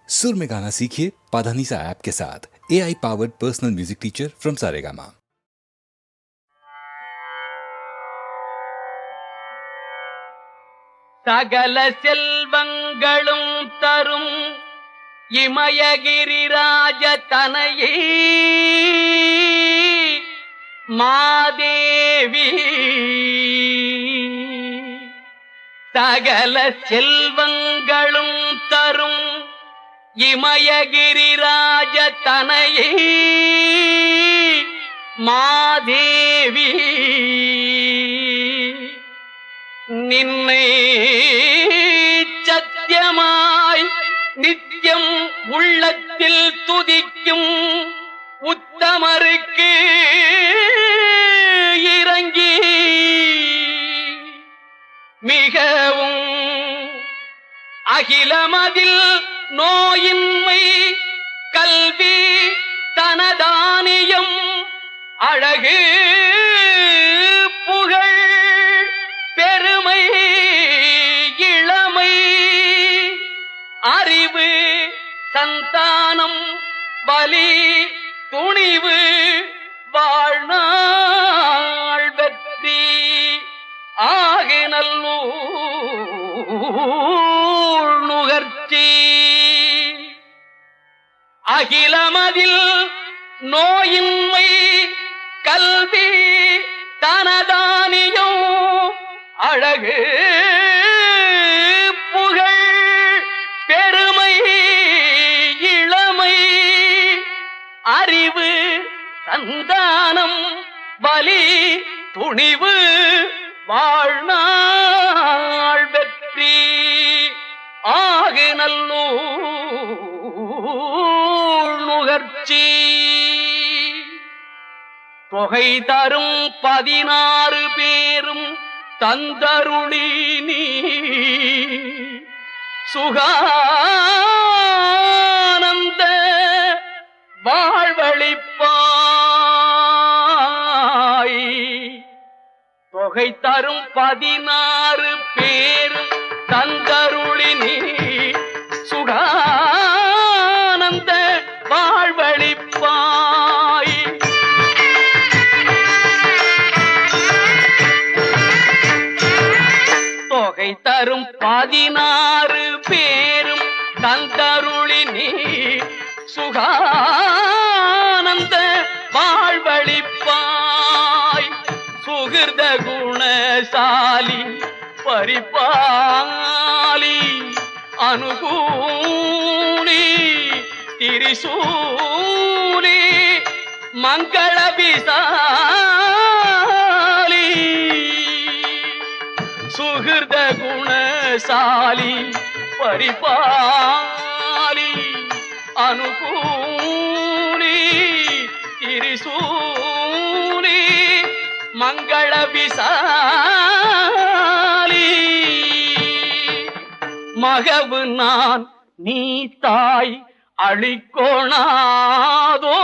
सुर में गाना सीखिए पाधानीसा ऐप के साथ। AI powered personal music teacher from Saregama. சகல செல்வங்களும் தரும் இமயகிரிராஜ தனையே மாதேவி. சகல செல்வங்களும் தரும் இமயகிரிராஜ தனையே மாதேவி. நின்னை சத்தியமாய் நித்தியம் உள்ளத்தில் துதிக்கும் உத்தமருக்கு இறங்கி மிகவும் அகிலமதில் நோயின்மை கல்வி தனதானியம் அழகு புகழ் பெருமை இளமை அறிவு சந்தானம் பலி துணிவு வாழ்நாள் வெற்றி ஆகி நல்லூர் நுகர்ச்சி. அகிலமதில் நோயின்மை கல்வி தனதானியம் அழகு புகழ் பெருமை இளமை அறிவு சந்தானம் பலி துணிவு வாழ்நாள் வெற்றி ஆகி நல்லூர் நுகர்ச்சி. தொகை தரும் 16 பேரும் தந்தருளி நீ சுகானந்த வாழ்வழிப்பாய். தொகை தரும் 16 பேரும் தந்தருளி நீ சுகானந்த வாழ்வழிப்பாய். தொகை தரும் 16 பேரும் தந்தருளி நீ சுகானந்த வாழ்வழிப்பாய். சுகிர்த குணசாலி பரிபாலி அனுகூலி திரிசூலி மங்கள விசாலி. சுகிர்த குணசாலி பரிபாலி அனுகூலி திரிசூலி மங்கள விசாலி. மகவு நான் நீ தாய் அழிக்கோணாதோ.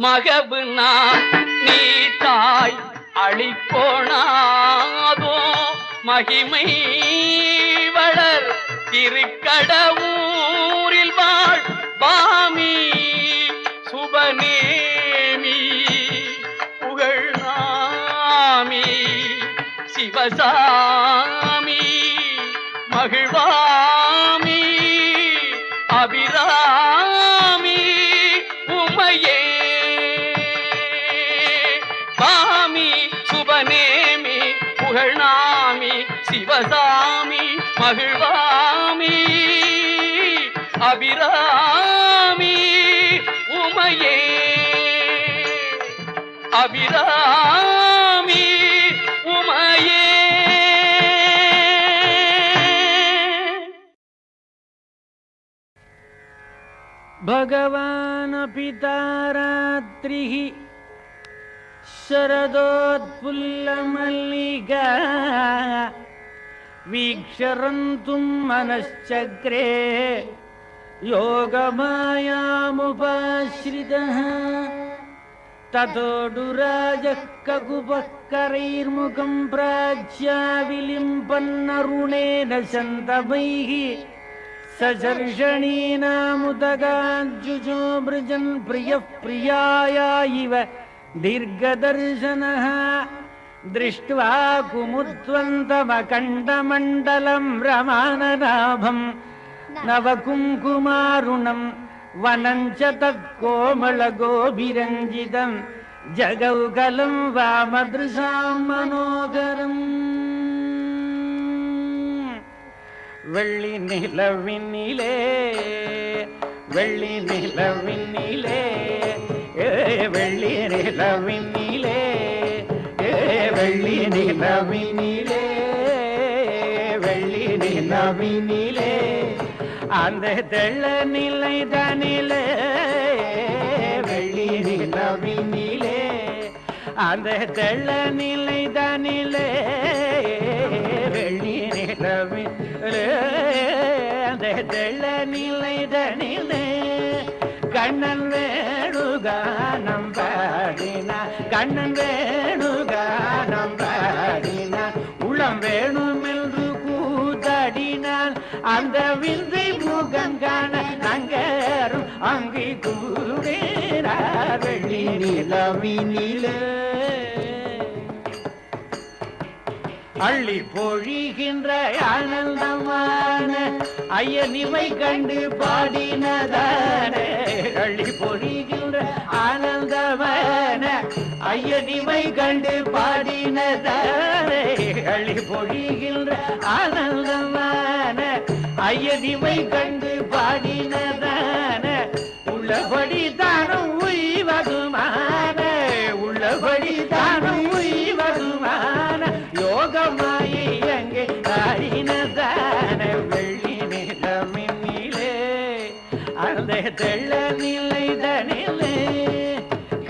மகவு நான் நீ தாய் அழிக்கோணாதோ. மகிமை வளர் திருக்கடவூரில் வாழ் பாமி சுபநேமி புகழ்நாமி சிவசாமி மகிழ்வாமி அபிராமி உமையே பாமி சுபநேமி புகழ்நாமி சிவசாமி மகிழ்வாமி அபிராமி உமையே அபிராமி உமையே. भगवान् पिता रात्रिः शरदोत्फुल्लमल्लिका वीक्षरन्तुं मनश्चक्रे योगमायामुपाश्रितः ततोडुराजः ककुपः करैर्मुखं प्राच्याविलिम्पन्नरुणेन शन्तमैः सशर्षणीनामुदगाज्जुजो मृजन् प्रियः प्रियाया इव दीर्घदर्शनः दृष्ट्वा कुमुद्वन्तमकण्डमण्डलं रमाननाभं नवकुङ्कुमारुणं वनं च तत्कोमलगोभिरञ्जितं जगौकलं वामदृशां मनोहरम् வெள்ளி நிலவினிலே வெள்ளி நிலவினிலே வெள்ளி நிலவினிலே வெள்ளி நிலவினிலே வெள்ளி நிலவினிலே அந்த தெள்ள நிலை தனிலே வெள்ளி நிலவினிலே அந்த தெள்ள நிலை தனிலே வெள்ளி நிலவினிலே அந்த தெள்ள நிலை தனிலே கண்ணன் வேணுகானம் பாடினான் கண்ணன் வேணுகானம் பாடினான் உளம் வேணுமென்று கூத்தாடினான் அந்த விந்தை முகம் காண நங்கரும் அங்கே கூடினார் வெள்ளி நிலவினிலே அள்ளி பொழிகின்ற ஆனந்தமான ஐயனிவை கண்டு பாடினதானே அள்ளி பொழிகின்ற ஆனந்தமான ஐயனிவை கண்டு பாடினதானே அள்ளி பொழிகின்ற ஆனந்தமான ஐயனிவை கண்டு பாடினதான உள்ளபடி தானும் உய்வதுமான உள்ளபடி தானும் உய்வதுமான யோகமாயி அங்கே ஆடினதான வெள்ளி நிலமினிலே அந்த தெள்ள நிலை தனிலே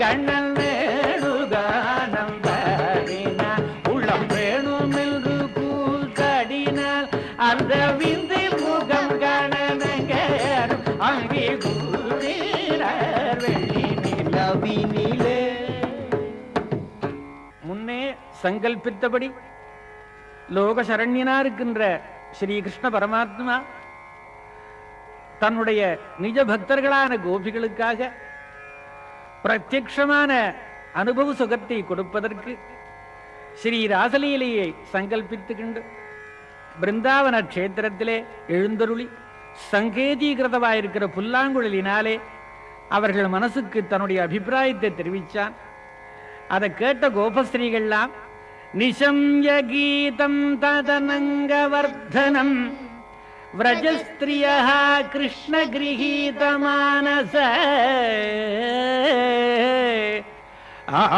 கண்ணன் வேணுகானம் பாடினான் உள்ளம் வேணுமென்று கூத்தாடினால் அந்த விந்தை முகம் காணனங்கரும் அங்கே கூடினார் வெள்ளி நிலவினிலே முன்னே சங்கல்பித்தபடி லோக சரண்யனா இருக்கின்ற ஸ்ரீகிருஷ்ண பரமாத்மா தன்னுடைய நிஜ பக்தர்களான கோபிகளுக்காக பிரத்யக்ஷமான அனுபவ சுகத்தை கொடுப்பதற்கு ஸ்ரீ ராசலீலையை சங்கல்பித்துக்கிண்டு பிருந்தாவன கஷேத்திரத்திலே எழுந்தருளி சங்கேதீகிருதமாயிருக்கிற புல்லாங்குழலினாலே அவர்கள் மனசுக்கு தன்னுடைய அபிப்பிராயத்தை தெரிவித்தான். அதை கேட்ட கோபஸ்ரீகள்லாம் நிசம்ய கீதம் ததனங்கவர்தனம் விரஜஸ்திரியः கிருஷ்ண கிரகீதமானச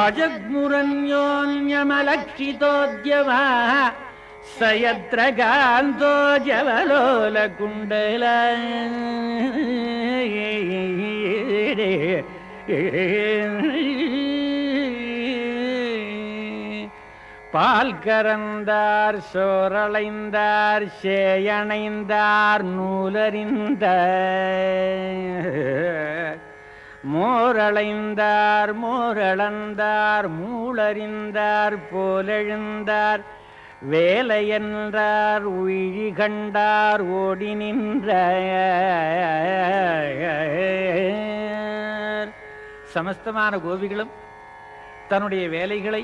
ஆஜக்முரன்யோன்யமலக்ஷிதோத்யமः சயத்ர காந்தோ ஜவலோல குண்டல பால் கறந்தார் சோரளைந்தார் சேயணைந்தார் நூலறிந்த மோரளைந்தார் மோரளந்தார் மூளறிந்தார் போலெழுந்தார் வேலையென்றார் உயிரி கண்டார் ஓடி நின்ற சமஸ்தமான கோபிகளும் தன்னுடைய வேலைகளை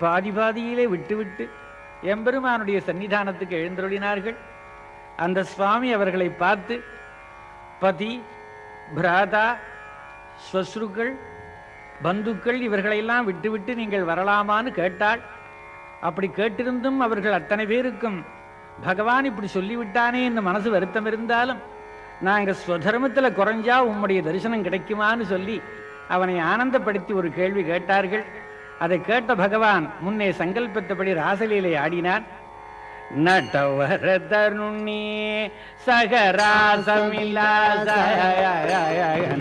பாதியிலே விட்டுவிட்டு எம்பெருமானுடைய சன்னிதானத்துக்கு எழுந்தருளினார்கள். அந்த சுவாமி அவர்களை பார்த்து பதி பிராதா ஸ்வஸ்ருக்கள் பந்துக்கள் இவர்களையெல்லாம் விட்டுவிட்டு நீங்கள் வரலாமான்னு கேட்டாள். அப்படி கேட்டிருந்தும் அவர்கள் அத்தனை பேருக்கும் பகவான் இப்படி சொல்லிவிட்டானே என்று மனசு வருத்தம் இருந்தாலும் நாங்கள் ஸ்வதர்மத்தில் குறைஞ்சா உம்முடைய தரிசனம் கிடைக்குமான்னு சொல்லி அவனை ஆனந்தப்படுத்தி ஒரு கேள்வி கேட்டார்கள். அதை கேட்ட பகவான் முன்னே சங்கல்பித்தபடி ராசலீலை ஆடினான். நட்டவர தருணி சகராசமில்லாச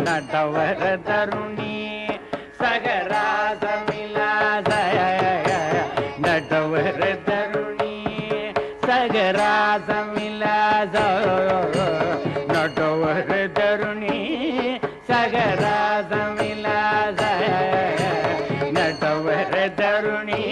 நட்டவர தருணி சகராசமில்லாச நட்டவர தருணி சகராசமில்லாச நட்டவர தருணி சகராசமில்லாச நட்டவர தருணி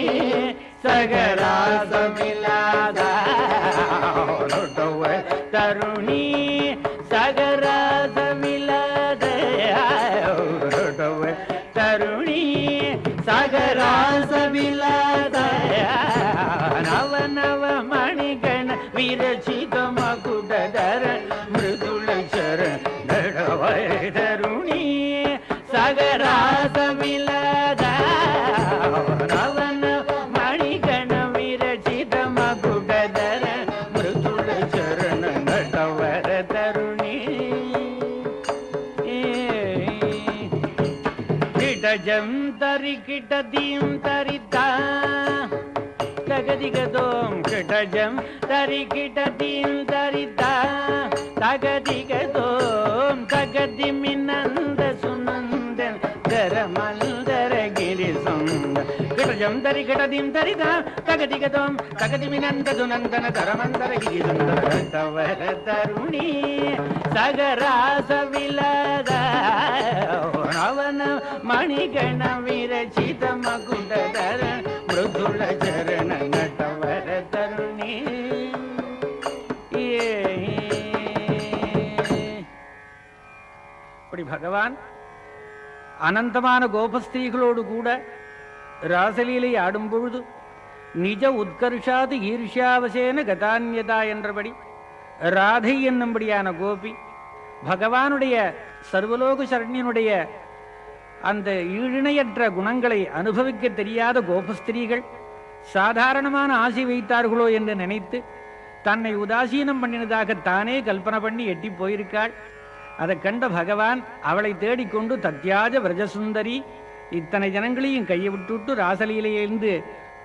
ನವ ಮಣಿಗಣ ವಿರಚಿತ ಮಕುಟಧರ ಮೃದುಳ ಚರಣಿ ಸಗರಾಸ ವಿಲದ ರವನ ಮಣಿಗಣ ವಿರಚಿತ ಮಕುಟಧರ ಮೃದುಳ ಚರಣ ನಟವರ ತರುಣಿ ಕಿಟಜಂ ತರಿ ಕಿಟದೀಂ ತರಿತಾ தகதிகதோம் கிடஜம் தரி கிடதீம் தரிதா தகதிகதோம் தகதி மின்னந்த சுனந்தன் தரமல்தர கிரி சொந்த கிடஜம் தரி கிடதீம் தரிதா தகதிகதோம் தகதி மின்னந்த சுனந்தன தரமந்தர கிரி சுந்தர தவர தருணி சகராச விலத ரவன மணிகண விரச்சித மகுடதர மృదుల చరణ నటవర తరుణి இப்படி பகவான் அனந்தமான கோபஸ்திரீகளோடு கூட ராசலீலை ஆடும் பொழுது நிஜ உத்கர்ஷாது ஈர்ஷ்யாவசேன கதான்யதா என்றபடி ராதை என்னும்படியான கோபி பகவானுடைய சர்வலோக சரண்யனுடைய அந்த ஈழிணையற்ற குணங்களை அனுபவிக்க தெரியாத கோபஸ்திரீகள் சாதாரணமான ஆசை வைத்தார்களோ என்று நினைத்து தன்னை உதாசீனம் பண்ணினதாக தானே கல்பனை பண்ணி எட்டி போயிருக்காள். அதை கண்ட பகவான் அவளை தேடிக்கொண்டு தத்யாஜ விரஜசுந்தரி இத்தனை ஜனங்களையும் கையை விட்டுவிட்டு ராசலீலையிலிருந்து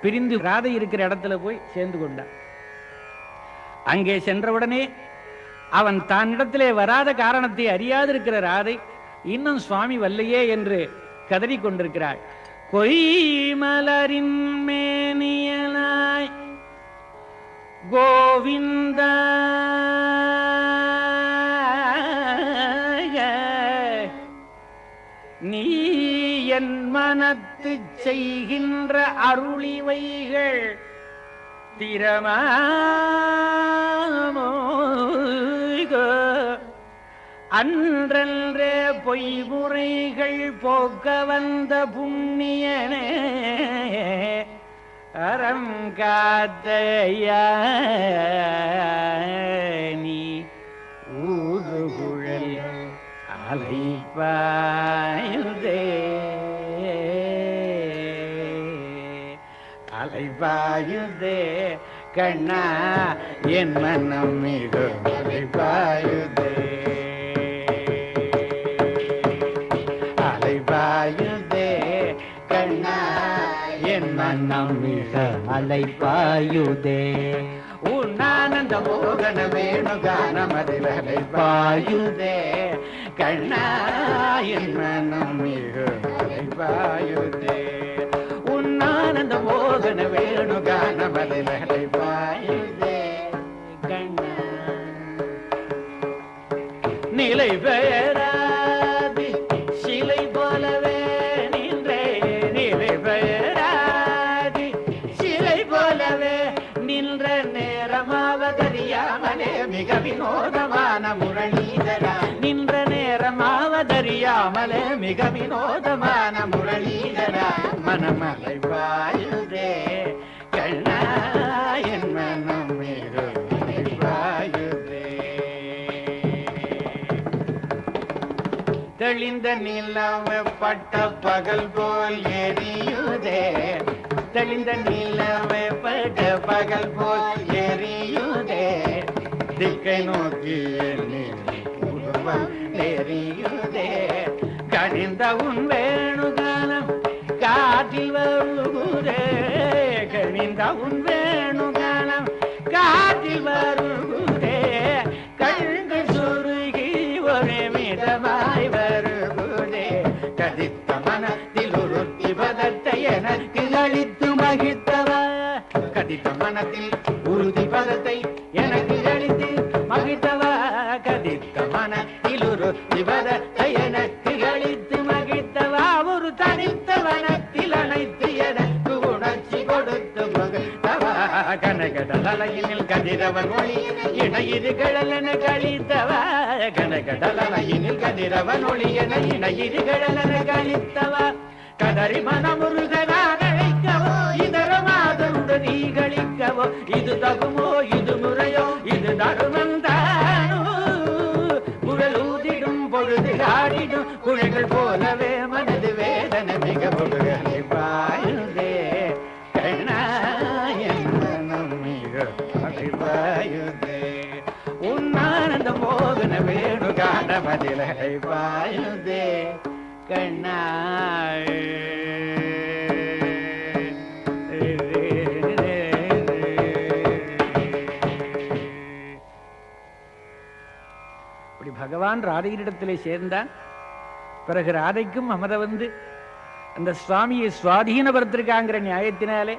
பிரிந்து ராதை இருக்கிற இடத்துல போய் சேர்ந்து கொண்டான். அங்கே சென்றவுடனே அவன் தன்னிடத்திலே வராத காரணத்தை அறியாதிருக்கிற ராதை இன்னும் சுவாமி வல்லையே என்று கதறி கொண்டிருக்கிறாள். கொய்மலரின் மேனியனாய் கோவிந்த நீ என் மனத்து செய்கின்ற அருளிவைகள் திறமாமோ அன்றன்றே பொய்முறைகள் போக்க வந்த புண்ணியனே அறம் காத்தையா நீ ஊதுகுழல் அலைப்பாயுதே அலைப்பாயுதே கண்ணா என் மனம் மிக அலைப்பாயுதே அலைபாயுதே கண்ணா என் மனம் மிக அலைபாயுதே உன்னானந்த மோகன வேணுகானமதில் அலைபாயுதே கண்ணா என் மனம் மிக அலைபாயுதே உன்னானந்த மோகன வேணுகானமதில் அலைபாயுதே கண்ணா நிலை பெயரா சிலை போலவே நின்றே நிலை பெயராதி சிலை போலவே நின்ற நேரமாவதறியாமலே மிக வினோதமான முரளீதரா நின்ற நேரமாவதறியாமலே மிக வினோதமான முரளீதரா மனமலை பாயுதே கண்ணா என் மனம் மிக பாயுதே தெளிந்த நிலவு பட்ட பகல் போல் எரியுதே தெளிந்த நிலவு பட்ட பகல் போல் எரியுதே திக்கை நோக்கி எரியுதே கணிந்த உன் வேணுகானம் காற்றில் வருகுதே கணிந்த உன் வேணுகானம் காற்றில் வருகுதே கண்கள் சுருகி ஒரே மிதமாய் வருகுதே கதித்த மனத்தில் உருத்தி பதத்தை எனக்கு அளித்து மகிழ்த்தவா கதித்த மனத்தில் உறுதி பதத்தை எனக்கு அளித்து மகிழ்த்தவா கதித்த மனத்தில் உறுதி பதத்தை எனக்கு அளித்து மகிழ்த்தவா ஒரு தனித்த வனத்தில் அனைத்து எனக்கு உணர்ச்சி கொடுத்து மகிழ்த்தவா கனகடலையினில் கதிரவன் ஒளி இணையிரு கடலென கழித்தவா கனகடலையினில் கதிரவன் ஒளி என இணையிரு கடலென கழித்தவா கதறி மனமுருகனாக அழைக்கவோ இதர மாதருடன் நீ கழிக்கவோ இது தகுமோ இது முறையோ இது தருமம் தானோ குழலூதிடும் பொழுது ஆடிடும் குழைகள் போலவே மனது வேதனை மிக பொழுகளை பாயுதே கண்ணாயன் மனம் மிக பாயுதே உன்னானந்த மோகன வேணு காண மதிலை பாயுதே கண்ணாய் பகவான் ராதையினிடத்திலே சேர்ந்தான். பிறகு ராதைக்கும் அமத வந்து அந்த சுவாமியை சுவாதீனப்படுத்திருக்காங்கிற நியாயத்தினாலே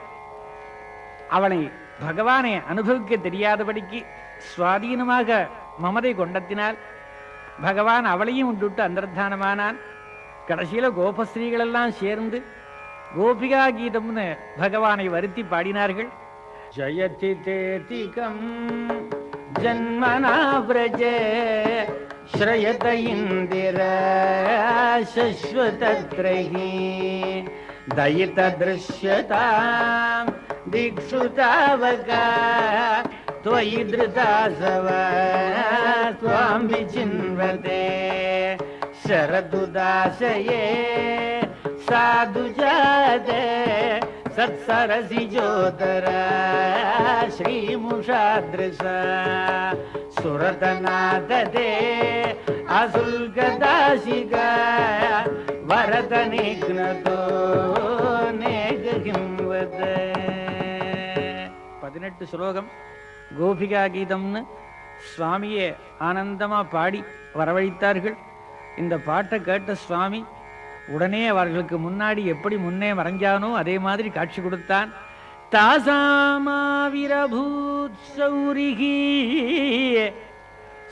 அவனை பகவானை அனுபவிக்க தெரியாதபடிக்கு சுவாதீனமாக மமதை கொண்டத்தினால் பகவான் அவளையும் விட்டு அந்தர்தானமானான். கடைசியில கோபஸ்ரீகள் எல்லாம் சேர்ந்து கோபிகா கீதம்னு பகவானை வருத்தி பாடினார்கள். ஜயதி தேதிகம் ஜன்மனா வ்ரஜே ஸ்ரயத இந்திர சஸ்வதத்ரஹி தயித திருஷ்யதாம் திக்ஷு தாவகா त्वयि धृतासव त्वां विचिन्वते शरदुदाशये साधुजाते सत्सरसिजोदर श्रीमुषादृश सुरतनादते असुल्कदाशिका वरदनिघ्नतो नेगहिंवद 18 ஸ்லோகம் கோபிகா கீதம்னு சுவாமியே ஆனந்தமா பாடி வரவழைத்தார்கள். இந்த பாட்டை கேட்ட சுவாமி உடனே அவர்களுக்கு முன்னாடி எப்படி முன்னே மறைஞ்சானோ அதே மாதிரி காட்சி கொடுத்தான். தாசாமாவிரபூத் சௌரிஹி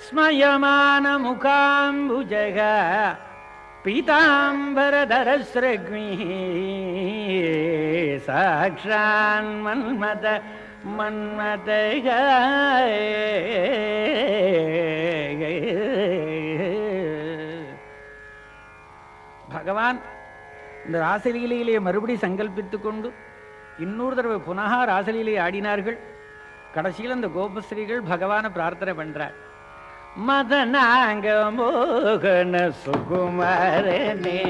ஸ்மயமான முகாம்புஜக பீதாம்பரதரஸ்ரக்மி சாக்ஷான் மன்மத மன்மதக பகவான் இந்த ராசலீலையிலே மறுபடி சங்கல்பித்துக் கொண்டு இன்னொரு தடவை புனக ராசலீலை ஆடினார்கள். கடைசியில் அந்த கோபஸ்ரீகள் பகவான பிரார்த்தனை பண்றார். மதனாங்க மோகன சுகுமாரனே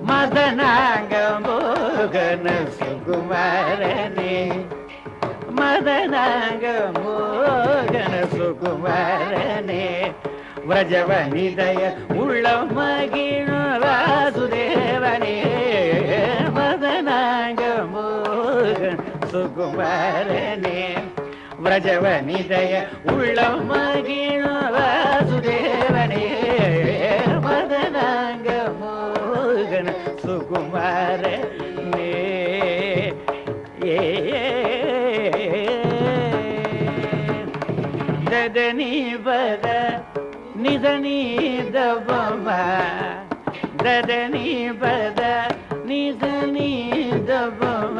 மதனாங்க மோகன சுகுமாரனே மதனாங்க மோகன சுகுமாரனே व्रजवनिदय उल्लम मगिणु वासुदेवने मदनांग मोगन सुकुमारने व्रजवनिदय उल्लम मगिणु वासुदेवने मदनांग मोगन सुकुमारने ददनी बद निधनी दबम ददनी पद निधनी दबम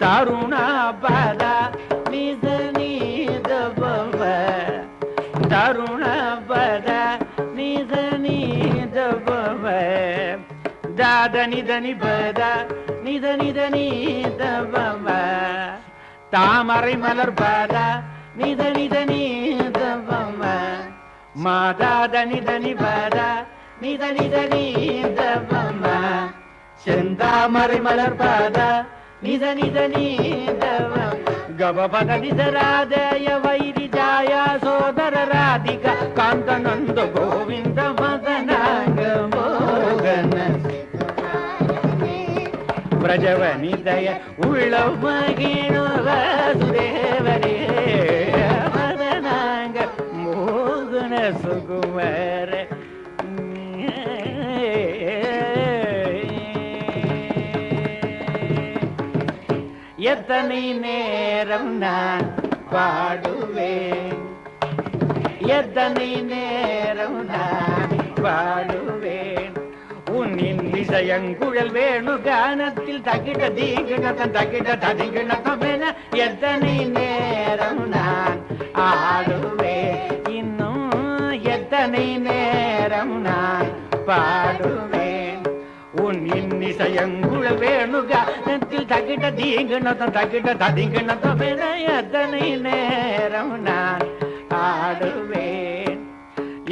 तरुणा पद निधनी दबम तरुणा पद निधनी दबम दाद निधनी पद निधनी धनी दबम तामரை மலர் பத निधनी धनी दबम மாதாதனி தனி பத நிதனி தனி தபம செந்தாமரை மலர் பத நிதனி தனி தபம கபபத நிதராதய வைரிஜாய சோதர ராதிகா காந்தநந்த கோவிந்த மதனாங்க மோகன பிரஜவனிதய உள்ள மகிழ வாசுதேவரே மதனாங்க மோகன சுகுமார எத்தனை நேரம் நான் பாடுவேன் எத்தனை நேரம் நான் பாடுவேன் உன்னின் விஷயங்குழல் வேணு கானத்தில் தகிட தீகிணத்தம் தகிட ததிகிணத்தம் என எத்தனை நேரம் நான் ஆடுவேன் இன்னும் எத்தனை நேரம் நான் பாடுவேன் உன்னின் இசை எங்குள வேணுகானத்தில் தகிட்ட தீங்கணத்தம் தகிட்ட ததிங்கணத்தம் எத்தனை நேரம் நான் ஆடுவேன்.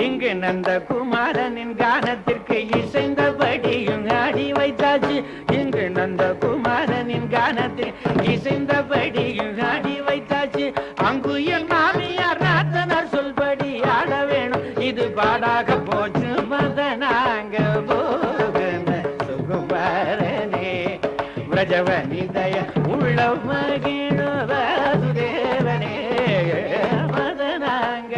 இங்கு நந்த குமாரனின் கானத்திற்கு இசைந்தபடியும் ஆடி வைத்தாச்சு. இங்கு நந்த குமாரனின் கானத்தில் இசைந்தபடியும் ஆடி வைத்தாச்சு. அங்கு என் மாமியார் நாத்தனார் சொல்படி ஆட வேணும். இது பாடாக போச்சு மதனாங்க போகன சுகுமாரனே விரஜவனிதய உள்ள மகிழ வாசுதேவனே மதனாங்க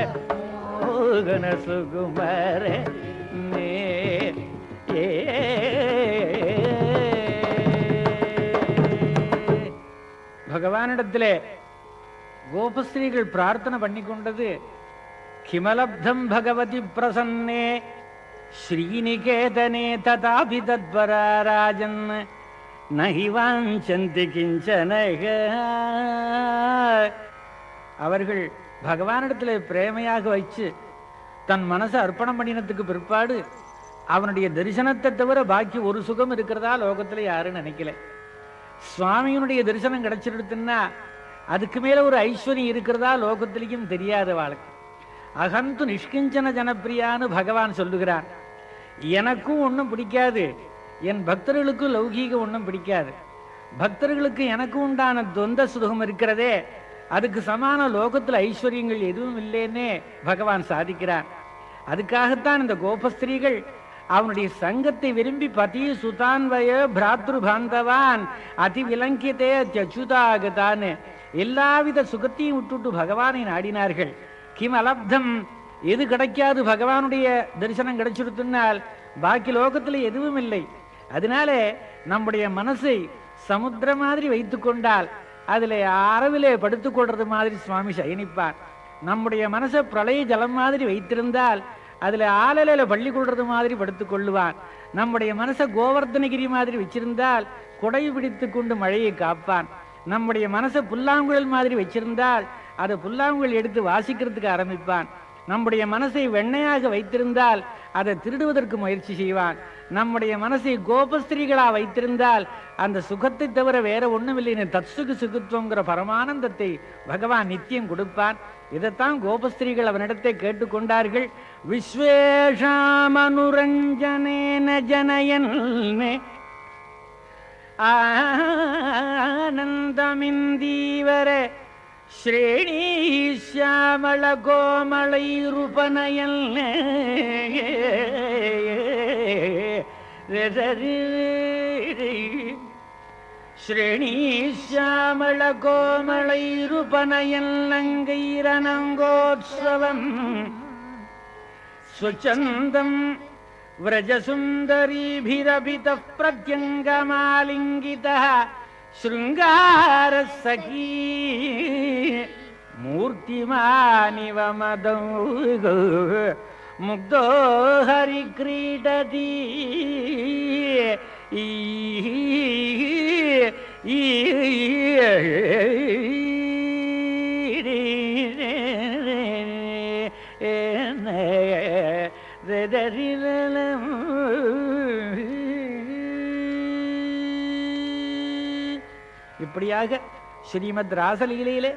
மோகன சுகுமாரனே. பகவானிடத்திலே கோபஸ்ரீகள் பிரார்த்தனை பண்ணி கொண்டது, கிமலப்தம் பகவதி பிரசன்னே ஸ்ரீநிகேதனே ததாபி தத்வராராஜன் நஹி வாஞ்சந்தி கிஞ்சனக. அவர்கள் பகவானிடத்திலே பிரேமையாக வச்சு தன் மனசை அர்ப்பணம் பண்ணினத்துக்கு பிற்பாடு அவனுடைய தரிசனத்தை தவிர பாக்கி ஒரு சுகம் இருக்கிறதா லோகத்துல யாரும் நினைக்கல. சுவாமியினுடைய தரிசனம் கிடைச்சிருக்குன்னா அதுக்கு மேல ஒரு ஐஸ்வர்யம் இருக்கிறதா லோகத்திலையும் தெரியாத வாழ்க்கை. அகந்து நிஷ்கிஞ்சன ஜனப்பிரியான்னு பகவான் சொல்லுகிறான். எனக்கும் ஒன்றும் பிடிக்காது, என் பக்தர்களுக்கும் லௌகீக ஒன்றும் பிடிக்காது. பக்தர்களுக்கு எனக்கு உண்டான தொந்த சுகம் இருக்கிறதே, அதுக்கு சமான லோகத்தில் ஐஸ்வர்யங்கள் எதுவும் இல்லைன்னே பகவான் சாதிக்கிறான். அதுக்காகத்தான் இந்த கோபஸ்திரீகள் அவனுடைய சங்கத்தை விரும்பி பதி சுதான்வய பிராத்ரு பாந்தவான் அதி விலங்கியதே அச்சுதாகத்தான் எல்லாவித சுகத்தையும் விட்டுட்டு பகவானை நாடினார்கள். கிம் அலப்தம், எது கிடைக்காது பகவானுடைய தரிசனம் கிடைச்சிருத்துனால் பாக்கி லோகத்துல எதுவும் இல்லை. அதனால நம்முடைய மனசை சமுத்திரம் மாதிரி வைத்து கொண்டால் அதுல அரவிலே படுத்துக் கொள்றது மாதிரி சுவாமி சயனிப்பார். நம்முடைய மனசை பிரளய ஜலம் மாதிரி வைத்திருந்தால் அதுல ஆலையில பள்ளி கொள்றது மாதிரி படுத்துக் கொள்ளுவான். நம்முடைய மனசை கோவர்தனகிரி மாதிரி வச்சிருந்தால் குடை பிடித்து கொண்டு மழையை காப்பான். நம்முடைய மனசை புல்லாங்குழல் மாதிரி வச்சிருந்தால் அதை புல்லாங்குழல் எடுத்து வாசிக்கிறதுக்கு ஆரம்பிப்பான். நம்முடைய மனசை வெண்ணையாக வைத்திருந்தால் அதை திருடுவதற்கு முயற்சி செய்வான். நம்முடைய மனசை கோபஸ்திரீகளா வைத்திருந்தால் அந்த சுகத்தை தவிர வேற ஒண்ணும் இல்லைன்னு தத்சுகு சுகுத்துவங்கிற பரமானந்தத்தை பகவான் நித்தியம் கொடுப்பான். இதைத்தான் கோபஸ்திரீகள் அவனிடத்தை கேட்டுக்கொண்டார்கள். விஸ்வேஷாமனுரஞ்சனேன ஜனயன் ஆனந்தமிந்தீவர ஸ்ரேணீஷாமள கோமளைருபனயல் ஸ்ரேணீஷாமள கோமளைருபனயல் நங்கைரனங்கோத்சவம் ஸ்வச்சந்தம் व्रजसुन्दरीभिरभितः प्रत्यङ्गमालिङ्गितः शृङ्गारसखी मूर्तिमानिव मदौ मुग्धो हरिक्रीडति இப்படியாக ஸ்ரீமத் ராசலீலையிலே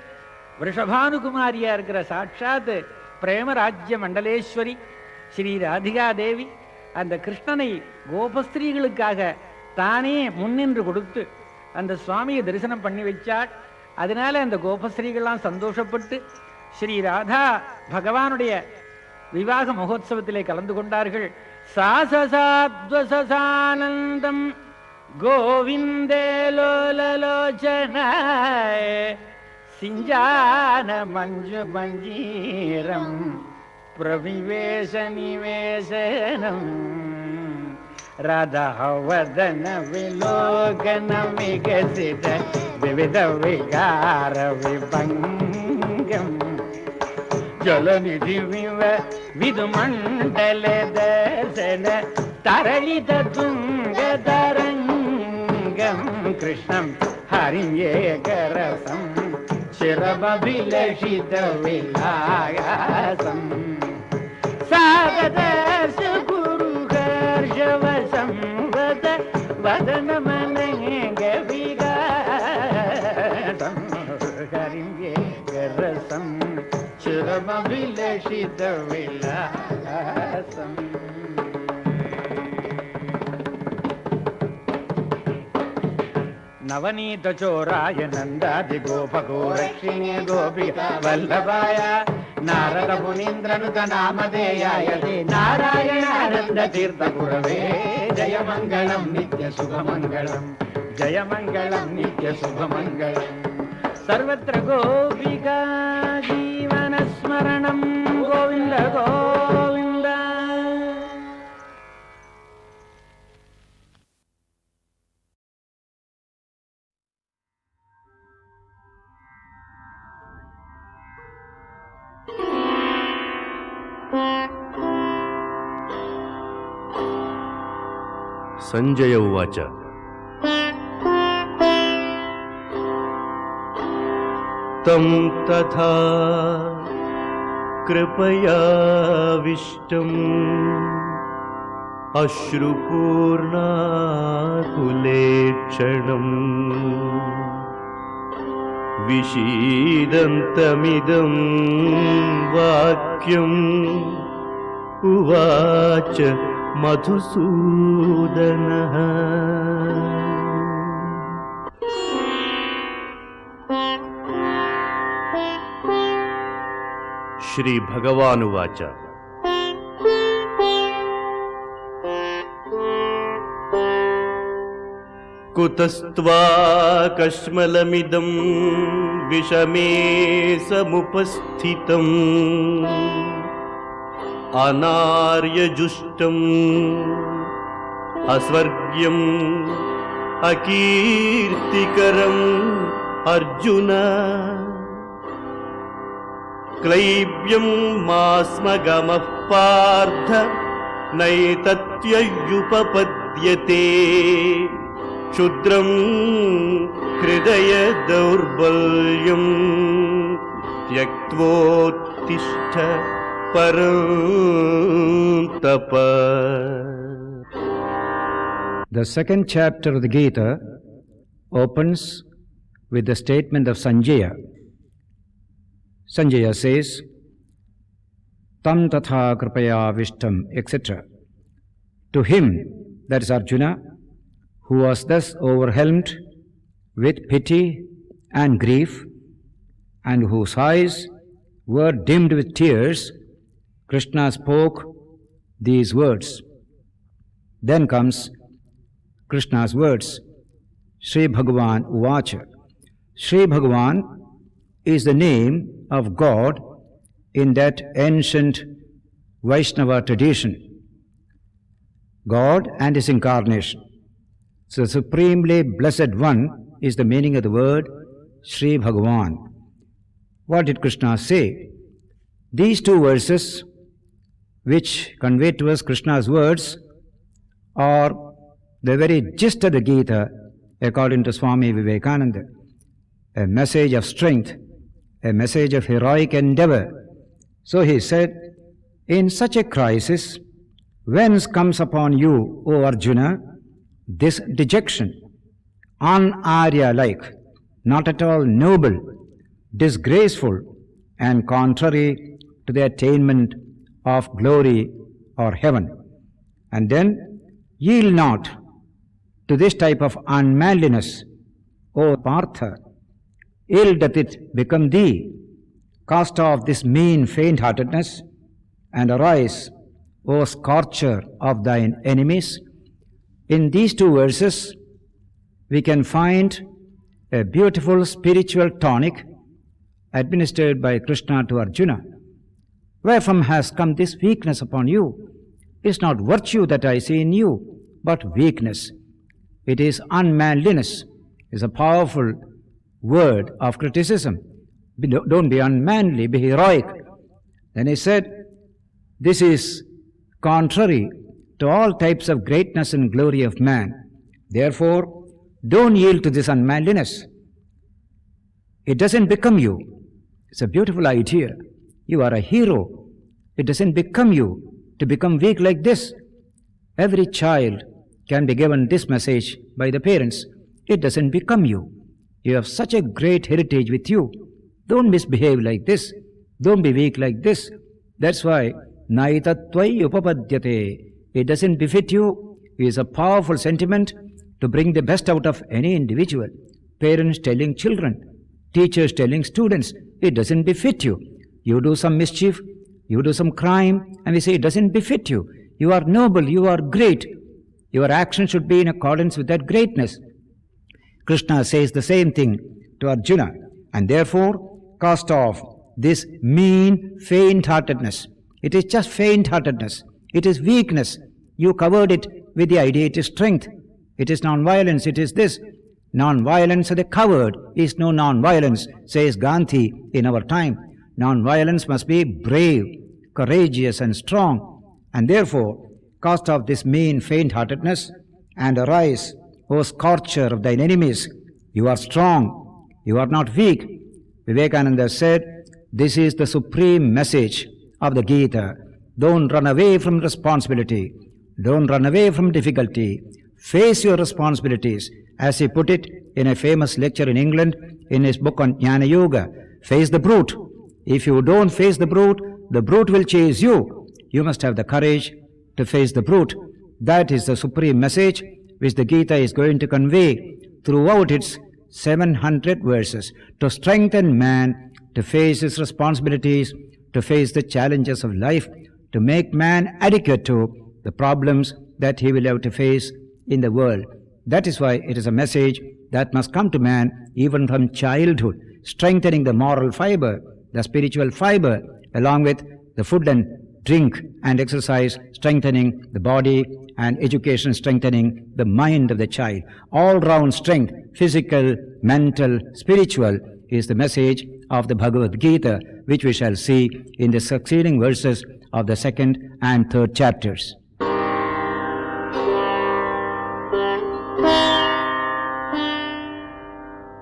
ரிஷபானுகுமாரியா இருக்கிற சாட்சாத் பிரேமராஜ்ய மண்டலேஸ்வரி ஸ்ரீ ராதிகா தேவி அந்த கிருஷ்ணனை கோபஸ்திரீகளுக்காக தானே முன்னின்று கொடுத்து அந்த சுவாமியை தரிசனம் பண்ணி வச்சாள். அதனால அந்த கோபஸ்திரீகள்லாம் சந்தோஷப்பட்டு ஸ்ரீ ராதா பகவானுடைய விவாக மகோத்சவத்திலே கலந்து கொண்டார்கள். சாசசாத்வசானந்தம் கோவிந்தே லோலலோச்சனாய சிஞ்சான மஞ்சு மஞ்சீரம் பிரவிவேச நிவேசனம் ராதவதன விலோகன விகசித விவித விகார விபங்கம் ஜலநிதி விதுமண்டல தர்சன தரளித துங்க தரங்கம் கிருஷ்ணம் ஹரியேகரசம் சிரமபிலஷித விலாசம் சாகதர்ஷ குரு ஹர்ஷவசம் வத वदनमनेङ्गविगासं हरिङ्गरसं चुरमभिलषितविलासम् नवनीतचोराय नन्दादि गोपगोरक्षिणे गोपी वल्लभाय नारद मुनीन्द्रनुत नामधेयाय नारायणानन्द तीर्थ गुरवे जय मङ्गलं नित्य शुभमङ्गलं जय मङ्गलं नित्य शुभमङ्गलं सर्वत्र गोपिका जीवनस्मरणं गोविन्द गोविन्द संजय उवाच तं तथा कृपयाविष्टम् अश्रुपूर्णाकुलेक्षणम् विषीदन्तमिदं वाक्यम् उवाच मधुसूदनः श्री भगवानुवाच कुतस्त्वा कश्मलमिदं विषमे समुपस्थितम् अनार्यजुष्टम् अस्वर्ग्यम् अकीर्तिकरम् अर्जुन क्लैब्यं मास्मगमः पार्थ नैतत्ययुपपद्यते क्षुद्रं हृदय दौर्बल्यं त्यक्त्वोत्तिष्ठ परन्तप. The second chapter of the Gita opens with the statement of Sanjaya. Sanjaya says, Tam tatha kripaya vishtam, etc. To him, that is Arjuna, who was thus overwhelmed with pity and grief, and whose eyes were dimmed with tears, Krishna spoke these words. Then comes Krishna's words, Sri Bhagavan Uvacha. Sri Bhagavan is the name of God in that ancient Vaishnava tradition. God and His incarnation. So the Supremely Blessed One is the meaning of the word Sri Bhagavan. What did Krishna say? These two verses, which convey to us Krishna's words, are the very gist of the Gita, according to Swami Vivekananda. A message of strength, a message of heroic endeavor. So he said, in such a crisis, whence comes upon you, O Arjuna, this dejection, un-Arya-like, not at all noble, disgraceful, and contrary to the attainment of glory or heaven. And then, yield not to this type of unmanliness, O Partha, ill doth it become thee. Cast off this mean faint-heartedness, and arise, O scorcher of thine enemies. In these two verses, we can find a beautiful spiritual tonic administered by Krishna to Arjuna. Wherefrom has come this weakness upon you? It is not virtue that I see in you, but weakness. It is unmanliness. It is a powerful word of criticism. Don't be unmanly, be heroic. Then he said, this is contrary to all types of greatness and glory of man. Therefore, don't yield to this unmanliness. It doesn't become you. It's a beautiful idea. You are a hero. It doesn't become you to become weak like this. Every child can be given this message by the parents. It doesn't become you. You have such a great heritage with you. Don't misbehave like this. Don't be weak like this. That's why Naitattvai upapadyate. It doesn't befit you. It is a powerful sentiment to bring the best out of any individual. Parents telling children, teachers telling students, it doesn't befit you. You do some mischief, you do some crime, and we say it doesn't befit you. You are noble, you are great. Your action should be in accordance with that greatness. Krishna says the same thing to Arjuna, and therefore cast off this mean faint-heartedness. It is just faint-heartedness. It is weakness. You covered it with the idea it is strength. It is non-violence. It is this. Non-violence of the coward is no non-violence, says Gandhi in our time. Non-violence must be brave, courageous and strong, and therefore cast off this mean faint-heartedness and arise, O scorcher of thine enemies. You are strong. You are not weak. Vivekananda said, this is the supreme message of the Gita. Don't run away from responsibility. Don't run away from difficulty. Face your responsibilities. As he put it in a famous lecture in England in his book on Jnana Yoga, face the brute. If you don't face the brute will chase you. You must have the courage to face the brute. That is the supreme message which the Gita is going to convey throughout its 700 verses, to strengthen man to face his responsibilities, to face the challenges of life, to make man adequate to the problems that he will have to face in the world. That is why it is a message that must come to man even from childhood, strengthening the moral fiber, the spiritual fiber, along with the food and drink and exercise, strengthening the body, and education strengthening the mind of the child. All-round strength, physical, mental, spiritual, is the message of the Bhagavad Gita, which we shall see in the succeeding verses of the second and third chapters.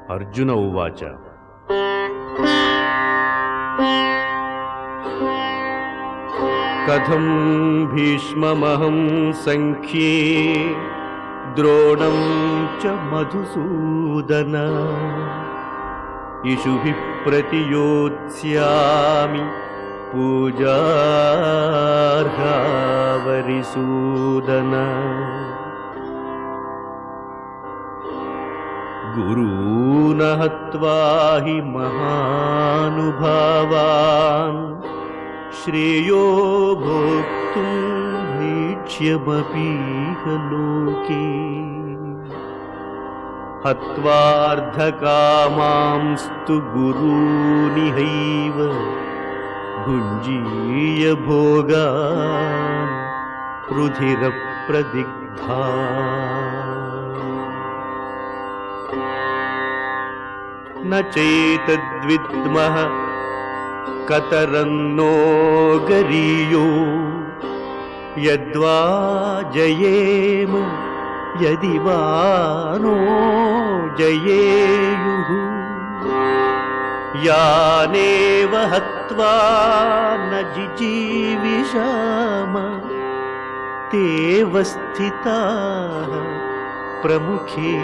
Arjuna Uvacha. कथं भीष्ममहं संख्ये द्रोणं च मधुसूदन इषुभिः प्रतियोत्स्यामि पूजार्हावरिसूदन गुरून् हत्वा हि महानुभावान् श्रेयो भोक्तुं भीक्ष्यमपीह लोके हत्वार्धकामांस्तु गुरूनिहैव भुञ्जीय भोगान् रुधिरप्रदिग्धान् न चैतद्विद्मः कतरन्नो गरीयो यद्वा जयेम यदि वा नो जयेयुः यानेव हत्वा न जिजीविषाम तेव स्थिताः प्रमुखे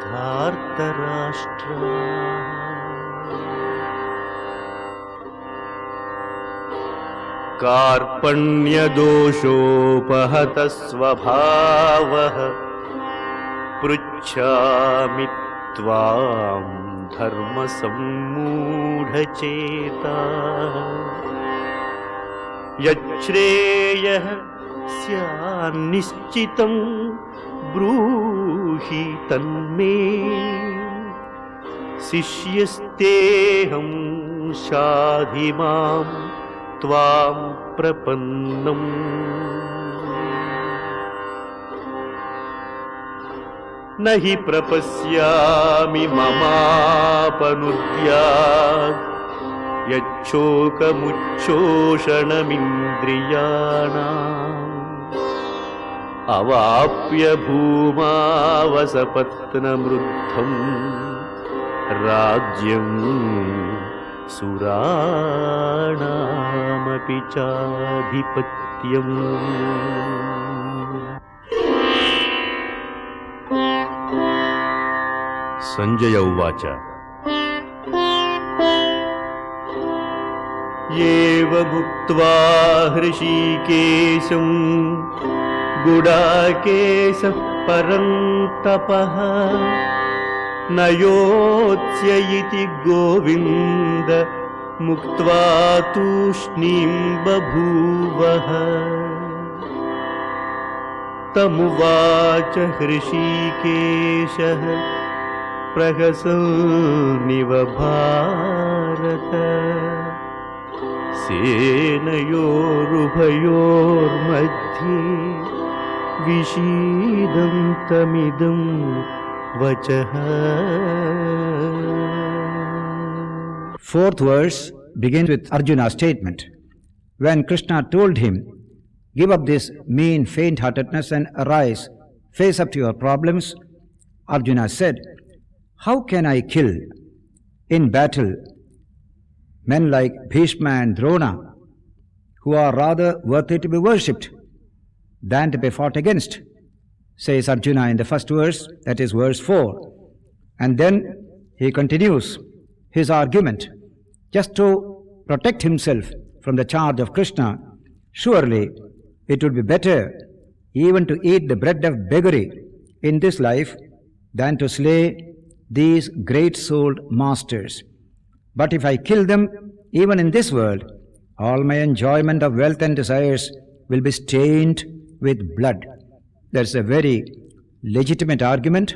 धार्तराष्ट्राः कार्पण्यदोषोपहत स्वभावः पृच्छामि त्वां धर्मसम्मूढचेताः यच्छ्रेयः स्यान्निश्चितं ब्रूहि तन्मे शिष्यस्तेऽहं शाधि मां त्वां प्रपन्नम् न हि प्रपश्यामि ममापनुद्यात् यच्छोकमुच्छोषणमिन्द्रियाणाम् अवाप्य भूमावसपत्नमृद्धं राज्यं सुराणामपि चाधिपत्यम् सञ्जय उवाच एवमुक्त्वा हृषीकेशं गुडाकेशः परन्तपः न योत्स्य इति गोविन्द मुक्त्वा तूष्णीं बभूवः तमुवाच हृषीकेशः प्रहसन्निव भारत सेनयोरुभयोर्मध्ये विषीदन्तमिदं वचः. Fourth verse begins with Arjuna's statement. When Krishna told him, "Give up this mean faint-heartedness and arise, face up to your problems," Arjuna said, "How can I kill in battle men like Bhishma and Drona, who are rather worthy to be worshipped than to be fought against?" says Arjuna in the first verse, that is verse 4. And then he continues his argument. Just to protect himself from the charge of Krishna, surely it would be better even to eat the bread of beggary in this life than to slay these great-souled masters. But if I kill them even in this world, all my enjoyment of wealth and desires will be stained with blood. That's a very legitimate argument.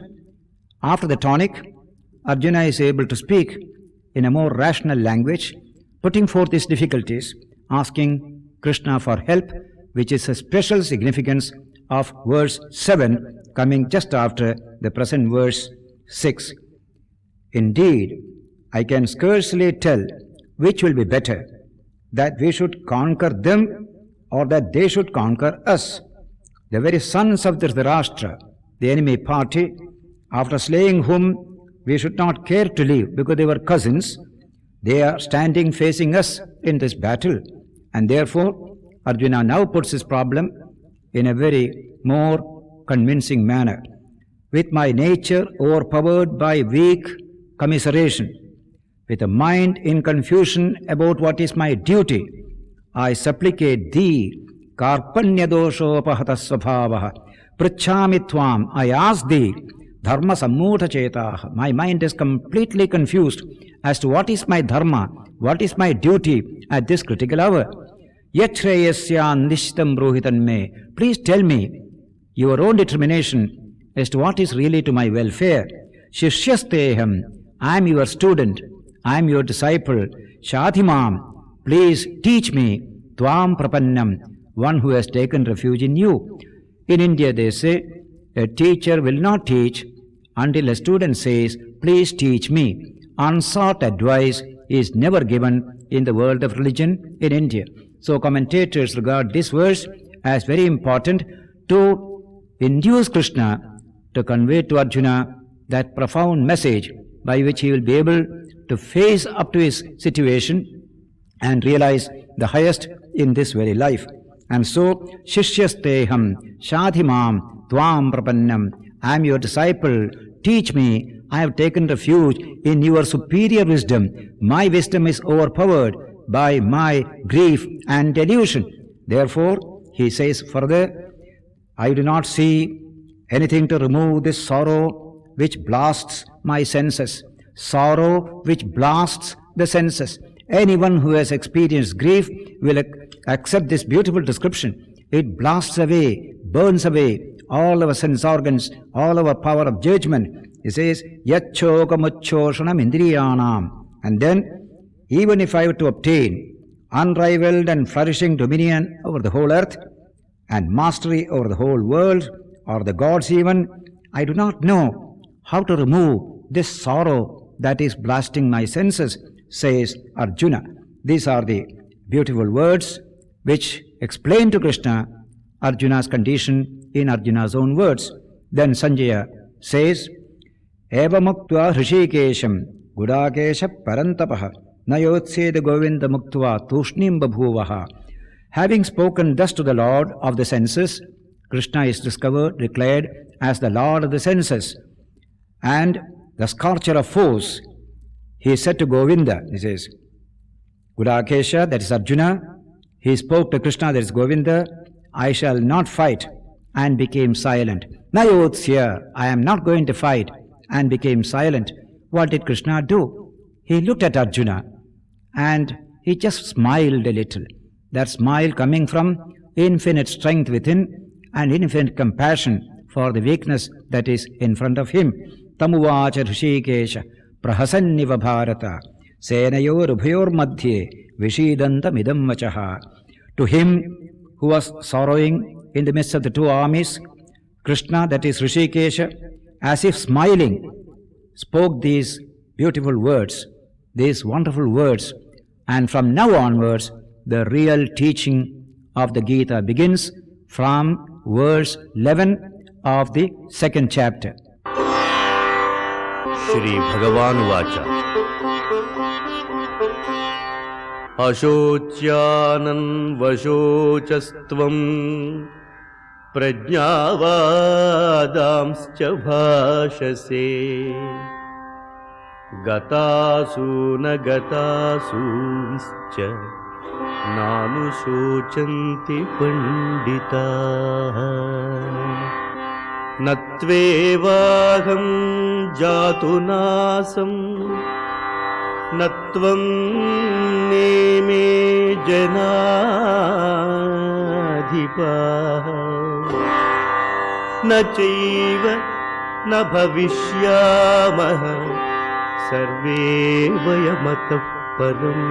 After the tonic, Arjuna is able to speak in a more rational language, putting forth his difficulties, asking Krishna for help, which is a special significance of verse 7 coming just after the present verse 6. Indeed, I can scarcely tell which will be better, that we should conquer them or that they should conquer us. The very sons of Dhritarashtra, the enemy party, after slaying whom we should not care to leave because they were cousins, they are standing facing us in this battle. And therefore, Arjuna now puts his problem in a very more convincing manner. With my nature overpowered by weak commiseration, with a mind in confusion about what is my duty, I supplicate thee, Karpanyadoshopahatha svabhavaha, Prichhami tvam, I ask thee, Dharma sammudha chetah. My mind is completely confused as to what is my dharma, what is my duty at this critical hour. Yachreyasyan nishtam brohitan me. Please tell me your own determination as to what is really to my welfare. Shishyasteham, I am your student, I am your disciple. Shadhimam, please teach me. Tvam prapannam, one who has taken refuge in you. In India they say, a teacher will not teach until a student says, "Please teach me." Unsought advice is never given in the world of religion in India. So commentators regard this verse as very important to induce Krishna to convey to Arjuna that profound message by which he will be able to face up to his situation and realize the highest in this very life. And so, Shishyasteham, Shadhimam, Tvam Prapannam, I am your disciple, teach me, I have taken refuge in your superior wisdom. My wisdom is overpowered by my grief and delusion. Therefore, he says further, I do not see anything to remove this sorrow which blasts my senses. Sorrow which blasts the senses. Anyone who has experienced grief will accept this beautiful description. It blasts away, burns away all our sense organs, all our power of judgment. He says, Yacchokamuchoshanam indriyanam. And then, even if I were to obtain unrivaled and flourishing dominion over the whole earth and mastery over the whole world or the gods even, I do not know how to remove this sorrow that is blasting my senses, says Arjuna. These are the beautiful words which explain to Krishna Arjuna's condition in Arjuna's own words. Then Sanjaya says, Evamuktva Hrishikesham Gudakesha Parantapaha Nayotseda Govinda Muktva Tushnim Babhuvaha. Having spoken thus to the Lord of the senses, Krishna is declared as the Lord of the senses. And the scorcher of foes, he said to Govinda, he says, Gudakesha, that is Arjuna, he spoke to Krishna, that is Govinda, I shall not fight, and became silent. Nayotsya, I am not going to fight, and became silent. What did Krishna do? He looked at Arjuna and he just smiled a little. That smile coming from infinite strength within and infinite compassion for the weakness that is in front of him. Tamuvacha Rishikesha prahasanniva bharata senayor ubhayor madhye vishidanta midam vachaha. To him who was sorrowing in the midst of the two armies, Krishna, that is Rishikesha, as if smiling, spoke these beautiful words, these wonderful words, and from now onwards, the real teaching of the Gita begins from verse 11 of the second chapter. Shri Bhagavan Vacha Ashocyanan Vashocastvam Prajnavadamscha bhashase Gatasuna Gatasumscha Nanushocanti Panditaha Natvevaham Jatunasam Natvam Neme Janadhipaha Nachaiva na bhavishyamaha sarve vayamatah param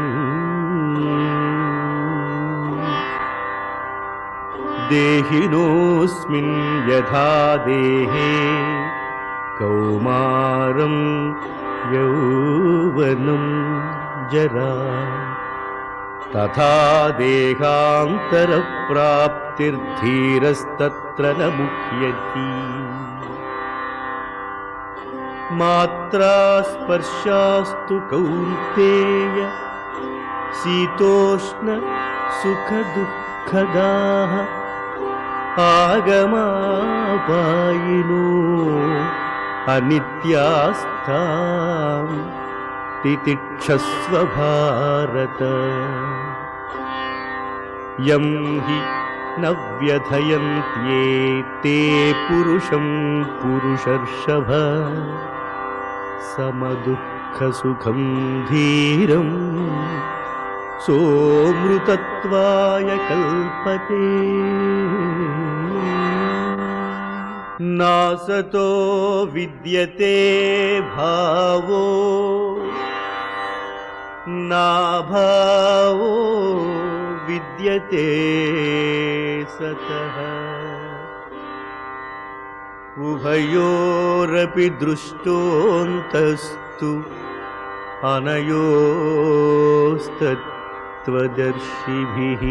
dehinosmin yadha dehe kaumaram yauvanam jara तथा देहांतर प्राप्तिर्धीरस्तत्र न मुह्यति मात्रा स्पर्शास्तु कौन्तेय शीतोष्ण सुख दुःखदाः आगमापायिनो अनित्यास्ताम् तितिक्षस्व भारत यं हि न व्यथयन्त्येते पुरुषं पुरुषर्षभ समदुःखसुखं धीरं सोऽमृतत्वाय कल्पते नासतो विद्यते भावो नाभावो विद्यते सतः उभयोरपि दृष्टोऽन्तस्तु अनयोस्तत्त्वदर्शिभिः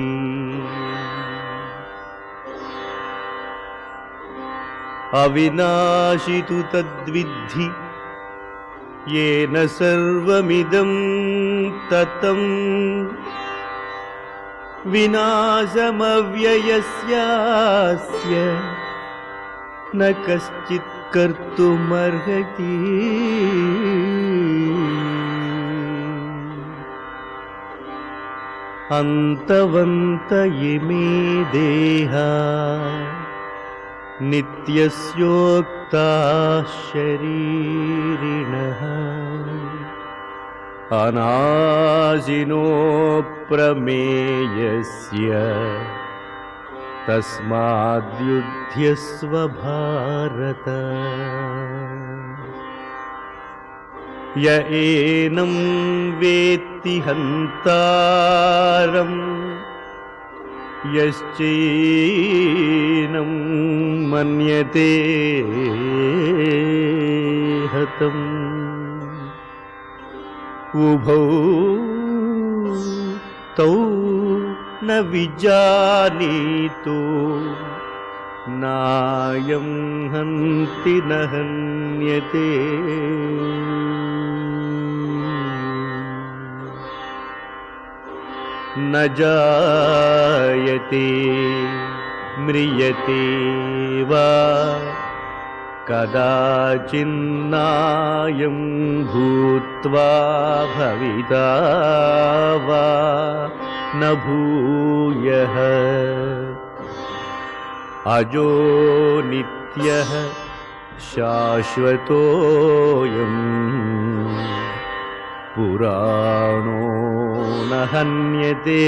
अविनाशि तु तद्विद्धि येन सर्वमिदं ततं विनाशमव्ययस्यास्य न कश्चित् कर्तुमर्हति अन्तवन्त इमे देहा नित्यस्योक्ताः शरीरिणः अनाशिनो प्रमेयस्य तस्माद्युध्यस्व भारत य एनं वेत्ति हन्तारम् यश्चैनं मन्यते हतम् उभौ तौ न विजानीतो नायं हन्ति न हन्यते न जायते म्रियते वा कदाचिन्नायं भूत्वा भविता वा न भूयः अजो नित्यः शाश्वतोऽयम् पुराणो न हन्यते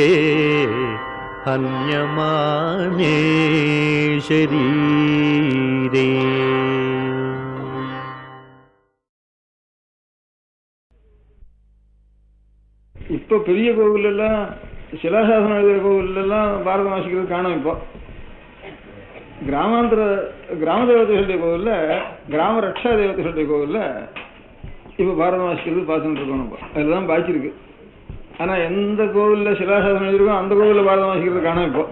हन्यमाने शरीरे. இப்போ பெரிய கோவிலெல்லாம் சிலாசாசனம் எழுதுகிற கோவிலெல்லாம் பாரதம் வாசிக்கிறது காணும். இப்போ கிராம தேவதைகளுடைய கோவிலில், கிராம ரட்சா தேவதைகளுடைய கோவிலில் இப்போ பாரதம் வாசிக்கிறது பார்த்துட்டு இருக்கோம். நம்ம அதில் தான் பாக்கி இருக்கு. ஆனால் எந்த கோவிலில் சிலாசாசனம் எழுதிருக்கோ அந்த கோவிலில் பாரதம் வாசிக்கிறது காணும் இப்போ.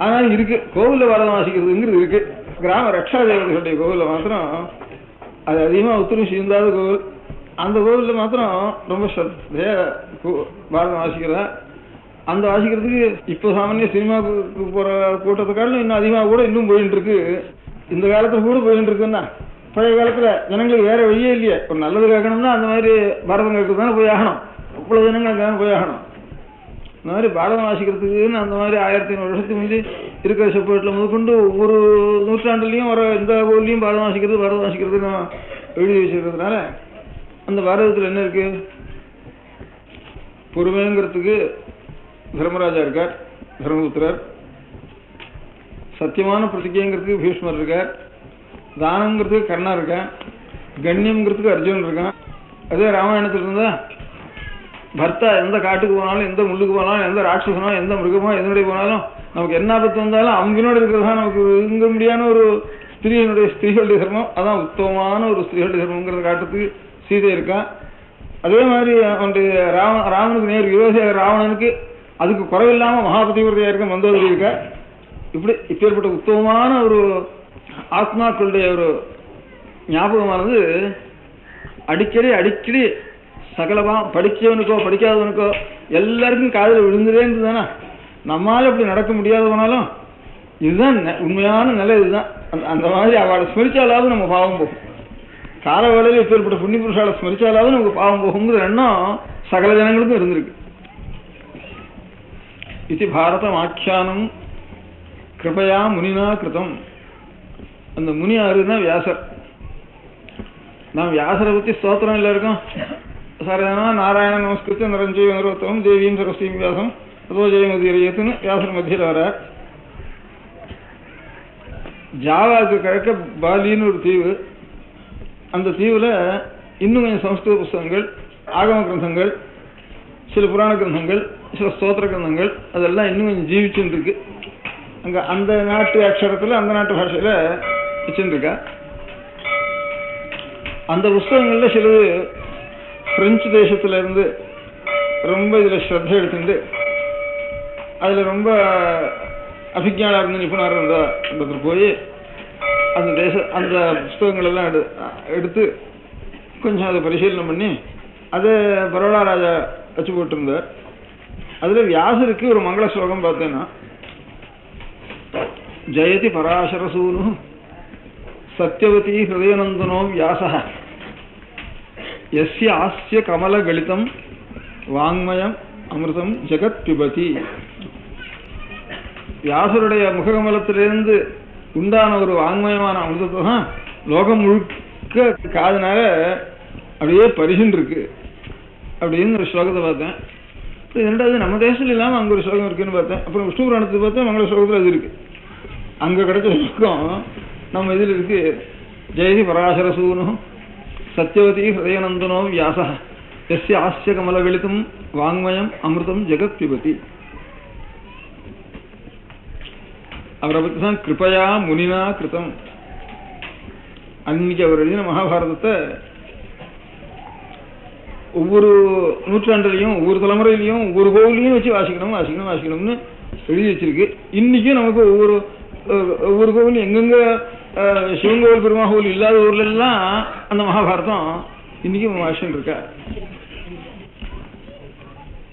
ஆனால் இருக்கு, கோவிலில் பாரதம் வாசிக்கிறதுங்கிறது இருக்கு. கிராம ரட்சா தேவதைகளுடைய கோவிலில் மாத்திரம் அது அதிகமாக உத்தரவு சிந்தாத கோவில். அந்த கோவிலில் மாத்திரம் ரொம்ப பாரதம் வாசிக்கிறதா. அந்த வாசிக்கிறதுக்கு இப்போ சாமானிய சினிமாவுக்கு போகிற கூட்டத்துக்காலும் இன்னும் அதிகமாக கூட இன்னும் போயிட்டு இருக்கு. இந்த காலத்தில் கூட போயிட்டு இருக்குன்னா, பழைய காலத்தில் ஜனங்களுக்கு வேற வழியே இல்லையே. ஒரு நல்லது கேட்கணும்னா அந்த மாதிரி பாரதம் கேட்க தானே போய் ஆகணும். இவ்வளவு ஜனங்களுக்கு தானே போய் ஆகணும். இந்த மாதிரி பாரதம் வாசிக்கிறதுக்குன்னு அந்த மாதிரி 1500 வருஷத்துக்கு முந்தி இருக்கிற செப்பேட்டில் முதற்கொண்டு ஒவ்வொரு நூற்றாண்டுலையும் வர இந்த கோவிலையும் பாரதம் வாசிக்கிறதுன்னு எழுதி வச்சிருக்கிறதுனால அந்த பாரதத்தில் என்ன இருக்கு? பொறுமைங்கிறதுக்கு தர்மராஜா இருக்கார், தர்மபுத்திரர். சத்தியமான பிரதிஜைங்கிறதுக்கு பீஷ்மர் இருக்கார். தானங்கிறதுக்கு கர்ணா இருக்கான். கண்ணியம்ங்கிறதுக்கு அர்ஜுனன் இருக்கான். அதே ராமாயணத்தில் இருந்தா பர்த்தா எந்த காட்டுக்கு போனாலும், எந்த முள்ளுக்கு போனாலும், எந்த ராட்சசனோ எந்த மிருகமோ எதனுடைய போனாலும் நமக்கு என்ன ஆபத்து வந்தாலும் அவங்களோட இருக்கிறதா நமக்கு இங்க முடியாத ஒரு ஸ்திரீகளுடைய தர்மம். அதான் உத்தமமான ஒரு ஸ்திரீகளுடைய தர்மங்கிறத காட்டுறதுக்கு சீதை இருக்கான். அதே மாதிரி அவனுடைய ராவனுக்கு நேர் விரோதியாக ராவணனுக்கு அதுக்கு குறைவில்லாமல் மகாபதிவிரதையாக இருக்க மந்தோதரி இருக்கா. இப்பேற்பட்ட உத்தமமான ஒரு ஆத்மாக்களுடைய ஒரு ஞாபகமானது அடிக்கடி சகலமா படிச்சவனுக்கோ படிக்காதவனுக்கோ எல்லாருக்கும் காதில் விழுந்துட்டே இருந்ததுதானே. நம்மளால அப்படி நடக்க முடியாத போனாலும் இதுதான் உண்மையான நிலை. இதுதான் அந்த மாதிரி அவளை ஸ்மரிச்சாலாவது நம்ம பாவம் போகும். கால வேளையில் இப்பேற்பட்ட புண்ணிய புருஷாலை ஸ்மரிச்சாலாவது நமக்கு பாவம் போகுங்கிற எண்ணம் சகல ஜனங்களுக்கும் இருந்திருக்கு. இது பாரதம் ஆக்கியானம் கிருபையா முனினா கிருதம். அந்த முனி யாருன்னா வியாசர். நாம் வியாசரை பற்றி ஸ்தோத்திரம் இல்லை இருக்கோம். சரதனா நாராயண நமஸ்கிருத்த நரஞ்சீவ நரோத்தமம் தேவியும் சரஸ்வதி வியாசம் அதோ ஜெயமதியத்துன்னு வியாசர் மத்தியில் வரார். ஜாவாவுக்கு கிழக்க பாலின்னு ஒரு தீவு. அந்த தீவில் இன்னும் கொஞ்சம் சமஸ்கிருத புஸ்தகங்கள், ஆகம கிரந்தங்கள், சில புராண கிரந்தங்கள், சில ஸ்தோத்திர கிரந்தங்கள் அதெல்லாம் இன்னும் கொஞ்சம் ஜீவிச்சுன்னு இருக்கு. அங்கே அந்த நாட்டு அக்ஷரத்தில் அந்த நாட்டு பாஷையில் வச்சுன்னு இருக்கா. அந்த புஸ்தகங்களில் சிலது பிரெஞ்சு தேசத்துல இருந்து ரொம்ப இதில் ஸ்ரத்த எடுத்துட்டு அதில் ரொம்ப அபிஜானா இருந்து நிபுணர் இருந்த போய் அந்த புஸ்தகங்கள் எல்லாம் எடுத்து கொஞ்சம் அதை பரிசீலனை பண்ணி அதை பரோடா ராஜா வச்சு போட்டிருந்தார். அதில் வியாசருக்கு ஒரு மங்கள ஸ்லோகம் பார்த்தேன்னா, ஜெயதி பராசரசூனு சத்யவதி ஹிருதயநந்தனோ வியாச யஸ்ய ஆஸ்ய கமல கலிதம் வாங்மயம் அமிர்தம் ஜெகத் பிபதி. வியாசருடைய முககமலத்திலிருந்து உண்டான ஒரு வாங்மயமான அமிர்தத்தை தான் லோகம் முழுக்க காதனால அப்படியே பரிசுன்னு இருக்கு அப்படின்னு ஒரு ஸ்லோகத்தை பார்த்தேன். இரண்டாவது நம்ம தேசத்துல இல்லாமல் அங்கே ஒரு ஸ்லோகம் இருக்குன்னு பார்த்தேன். அப்புறம் விஷ்ணு புராணத்தை பார்த்தேன், மங்கள ஸ்லோகத்தில் அது இருக்கு. அங்கே கிடைச்ச ஸ்லோகம் நம்ம இதில் இருக்கு. ஜெயதி பராசரசூனு சத்யவதி ஹிருதயநந்தனோ வியாச யஸ்ய ஆஸ்ய கமலகலிதம் வாங்மயம் அமிர்தம் ஜெகத் பிபதி. அவரை பற்றி தான் கிருபையா முனினா கிருதம். அன்னைக்கு அவர் எழுதின மகாபாரதத்தை ஒவ்வொரு நூற்றாண்டுலையும் ஒவ்வொரு தலைமுறையிலையும் ஒவ்வொரு கோவிலையும் வச்சு வாசிக்கணும்னு எழுதி வச்சிருக்கு. இன்னைக்கும் நமக்கு ஒவ்வொரு கோவிலும் எங்கெங்க சிவன் கோவில் பெருமா கோவில் இல்லாத ஊர்ல எல்லாம் அந்த மகாபாரதம் இன்னைக்கும் வாசிச்சுட்டு இருக்கா.